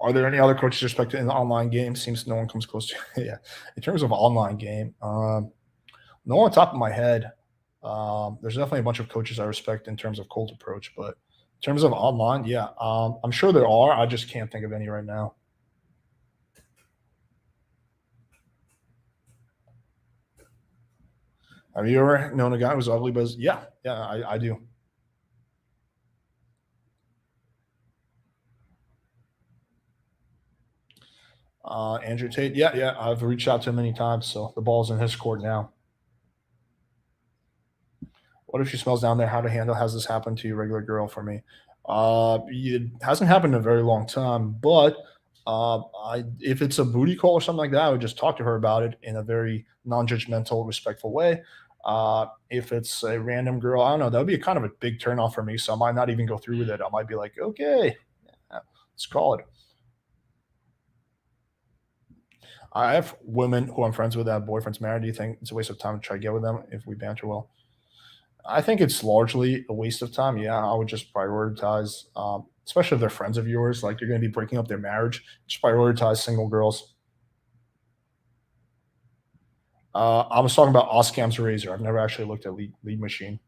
Are there any other coaches respected in the online game? Seems no one comes close to. Yeah, in terms of online game, no on top of my head. There's definitely a bunch of coaches I respect in terms of cold approach, but in terms of online, yeah, I'm sure there are. I just can't think of any right now. Have you ever known a guy who's ugly? But yeah, I do. Andrew Tate, yeah, I've reached out to him many times, so the ball's in his court now. What if she smells down there? How to handle? Has this happened to your regular girl for me? It hasn't happened in a very long time, but if it's a booty call or something like that, I would just talk to her about it in a very non-judgmental, respectful way. If it's a random girl, I don't know, that would be a kind of a big turnoff for me. So I might not even go through with it. I might be like, okay, yeah, let's call it. I have women who I'm friends with that have boyfriends married. Do you think it's a waste of time to try to get with them if we banter well? I think it's largely a waste of time. Yeah, I would just prioritize, especially if they're friends of yours, like you're going to be breaking up their marriage. Just prioritize single girls. I was talking about Oscam's razor. I've never actually looked at lead machine.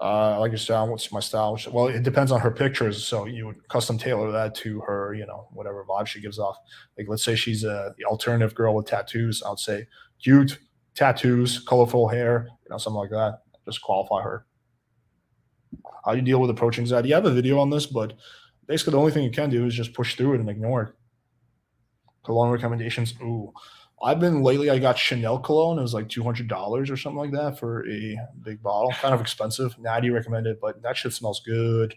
I like your style. What's my style? Well, it depends on her pictures. So you would custom tailor that to her, whatever vibe she gives off. Like, let's say she's the alternative girl with tattoos. I would say cute tattoos, colorful hair, something like that. Just qualify her. How do you deal with approach anxiety? You have a video on this, but basically the only thing you can do is just push through it and ignore it. Cologne recommendations. Ooh, I got Chanel cologne. It was like $200 or something like that for a big bottle. Kind of expensive. Natty recommended, but that shit smells good.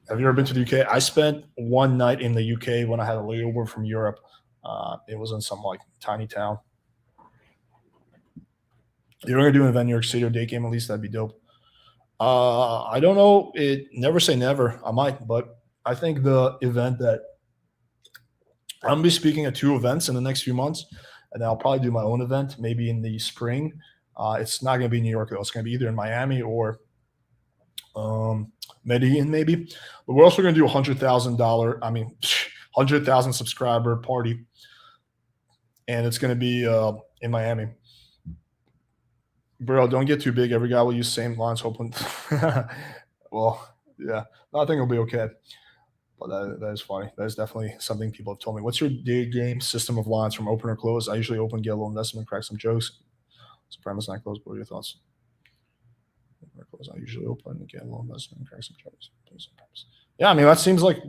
Have you ever been to the UK? I spent one night in the UK when I had a layover from Europe. It was in some like tiny town. You're going to do an event in New York City or date game at least? That'd be dope. I don't know. Never say never. I might, but I think the event that I'm gonna be speaking at 2 events in the next few months, and then I'll probably do my own event maybe in the spring. It's not gonna be in New York though. It's gonna be either in Miami or Medellin maybe. But we're also gonna do $100,000. I mean, 100,000 subscriber party, and it's gonna be in Miami. Bro, don't get too big. Every guy will use same lines, hoping. Well, yeah, no, I think it'll be okay. But that is funny. That is definitely something people have told me. What's your day game system of lines from open or close? I usually open, get a little investment, crack some jokes. Supremacy not close. What are your thoughts? Open or close? I usually open, get a little investment, crack some jokes. Yeah, I mean that seems like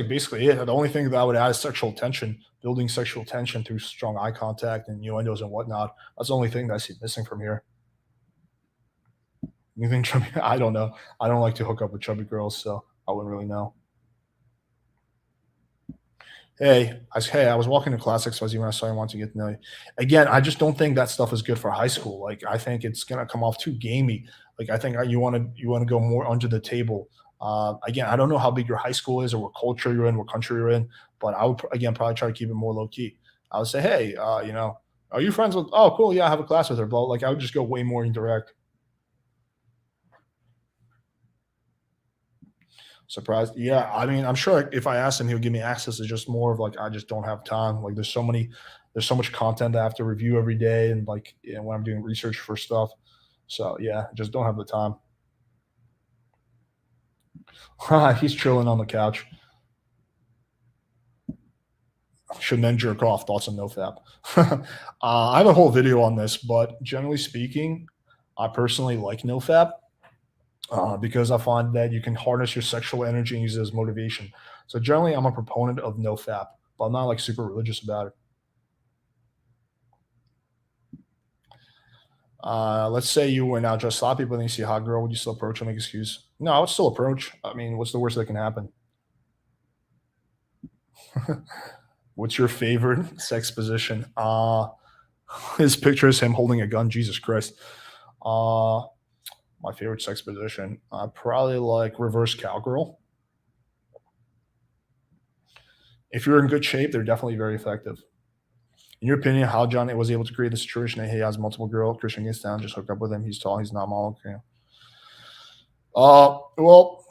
basically it. The only thing that I would add is sexual tension, building sexual tension through strong eye contact and innuendos and whatnot. That's the only thing that I see missing from here. You think chubby? I don't know. I don't like to hook up with chubby girls, so I wouldn't really know. Hey, I was walking to Classics when I saw you want to get to know you. Again, I just don't think that stuff is good for high school. Like, I think it's gonna come off too gamey. Like, I think you want to go more under the table. Again, I don't know how big your high school is or what culture you're in, what country you're in, but I would again probably try to keep it more low key. I would say, hey, are you friends with? Oh, cool, yeah, I have a class with her. But like, I would just go way more indirect. Surprised? Yeah, I mean, I'm sure if I asked him, he would give me access. It's just more of like I just don't have time. Like there's so much content I have to review every day, and like when I'm doing research for stuff. So yeah, just don't have the time. He's chilling on the couch. Should men jerk off? Thoughts on nofap? I have a whole video on this, but generally speaking, I personally like nofap. Because I find that you can harness your sexual energy and use it as motivation. So generally, I'm a proponent of no fap, but I'm not like super religious about it. Let's say you went out dressed sloppy, but then you see a hot girl, would you still approach and make excuse? No, I would still approach. I mean, what's the worst that can happen? What's your favorite sex position? His picture is him holding a gun. Jesus Christ. My favorite sex position, probably like reverse cowgirl. If you're in good shape, they're definitely very effective. In your opinion, how John was able to create the situation that he has multiple girls, Christian gets down, just hook up with him. He's tall, he's not model. Okay. Well,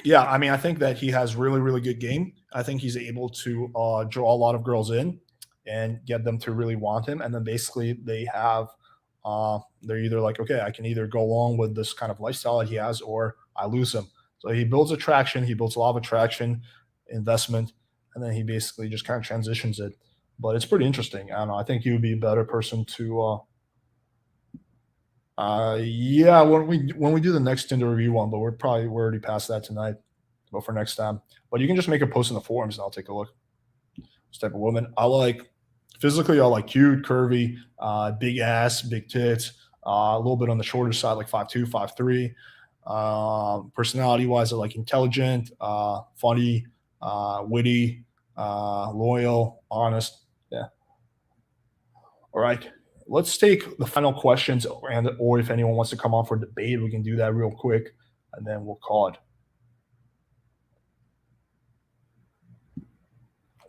yeah, I mean, I think that he has really, really good game. I think he's able to draw a lot of girls in and get them to really want him. And then basically they're either like, okay, I can either go along with this kind of lifestyle that he has, or I lose him. So he builds attraction. He builds a lot of attraction, investment, and then he basically just kind of transitions it. But it's pretty interesting. I don't know. I think he would be a better person to. Yeah, when we do the next Tinder review one, but we're already past that tonight. But for next time. But you can just make a post in the forums, and I'll take a look. This type of woman I like. Physically, I like cute, curvy, big ass, big tits, a little bit on the shorter side, like 5'2", 5'3". Personality-wise, I like intelligent, funny, witty, loyal, honest. Yeah. All right. Let's take the final questions, or if anyone wants to come on for debate, we can do that real quick, and then we'll call it.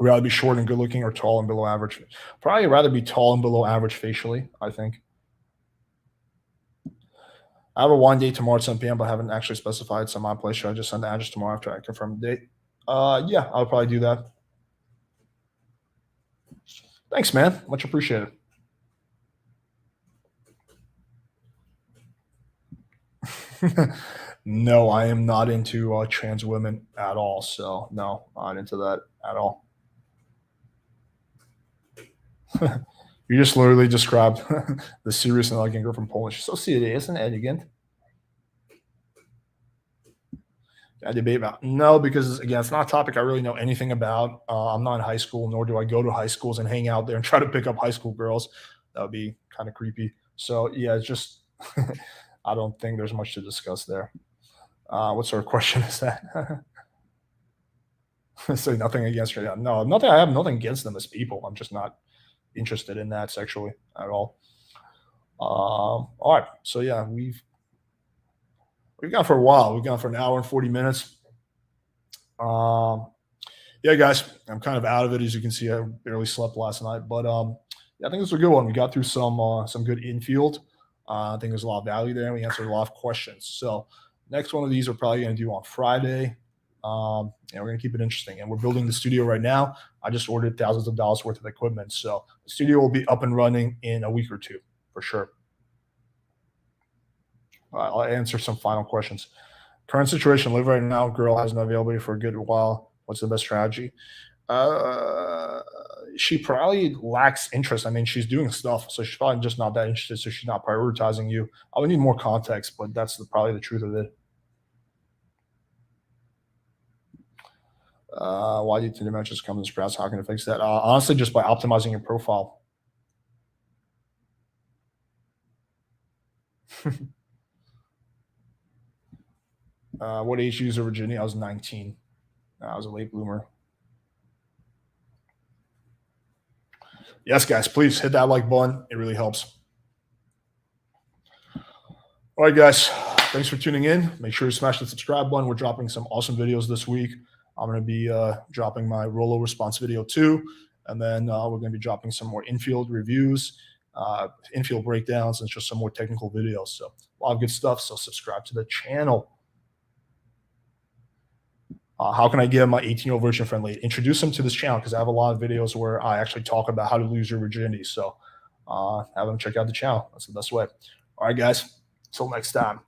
Would rather be short and good looking or tall and below average? Probably rather be tall and below average facially, I think. I have a wine date tomorrow at 7 p.m., but I haven't actually specified. So my place. Should I just send the address tomorrow after I confirm the date? Yeah, I'll probably do that. Thanks, man. Much appreciated. No, I am not into trans women at all. So no, not into that at all. You just literally described the serious and elegant girl from Poland. She's so serious and elegant. I debate about no, because again, it's not a topic I really know anything about. I'm not in high school, nor do I go to high schools and hang out there and try to pick up high school girls. That would be kind of creepy. So yeah, it's just I don't think there's much to discuss there. What sort of question is that? Say nothing against her. No, nothing. I have nothing against them as people. I'm just not interested in that sexually at all. All right. So yeah, we've gone for a while. We've gone for an hour and 40 minutes. Yeah, guys, I'm kind of out of it. As you can see, I barely slept last night, but yeah, I think this was a good one. We got through some good infield. I think there's a lot of value there, and we answered a lot of questions. So next one of these we're probably going to do on Friday. And we're going to keep it interesting. And we're building the studio right now. I just ordered thousands of dollars worth of equipment, so the studio will be up and running in a week or two for sure. I'll answer some final questions. Current situation, live right now. Girl has no availability for a good while. What's the best strategy? She probably lacks interest. I mean, she's doing stuff, so she's probably just not that interested. So she's not prioritizing you. I would need more context, but that's probably the truth of it. Why do the dimensions come in sprouts? How can I fix that? Honestly, just by optimizing your profile. What age user Virginia? I was 19. I was a late bloomer. Yes, guys, please hit that like button. It really helps. All right, guys, thanks for tuning in. Make sure you smash the subscribe button. We're dropping some awesome videos this week. I'm going to be dropping my rollover response video too. And then we're going to be dropping some more infield reviews, infield breakdowns, and just some more technical videos. So a lot of good stuff. So subscribe to the channel. How can I give my 18-year-old virgin friend late? Introduce them to this channel because I have a lot of videos where I actually talk about how to lose your virginity. So have them check out the channel. That's the best way. All right, guys. Until next time.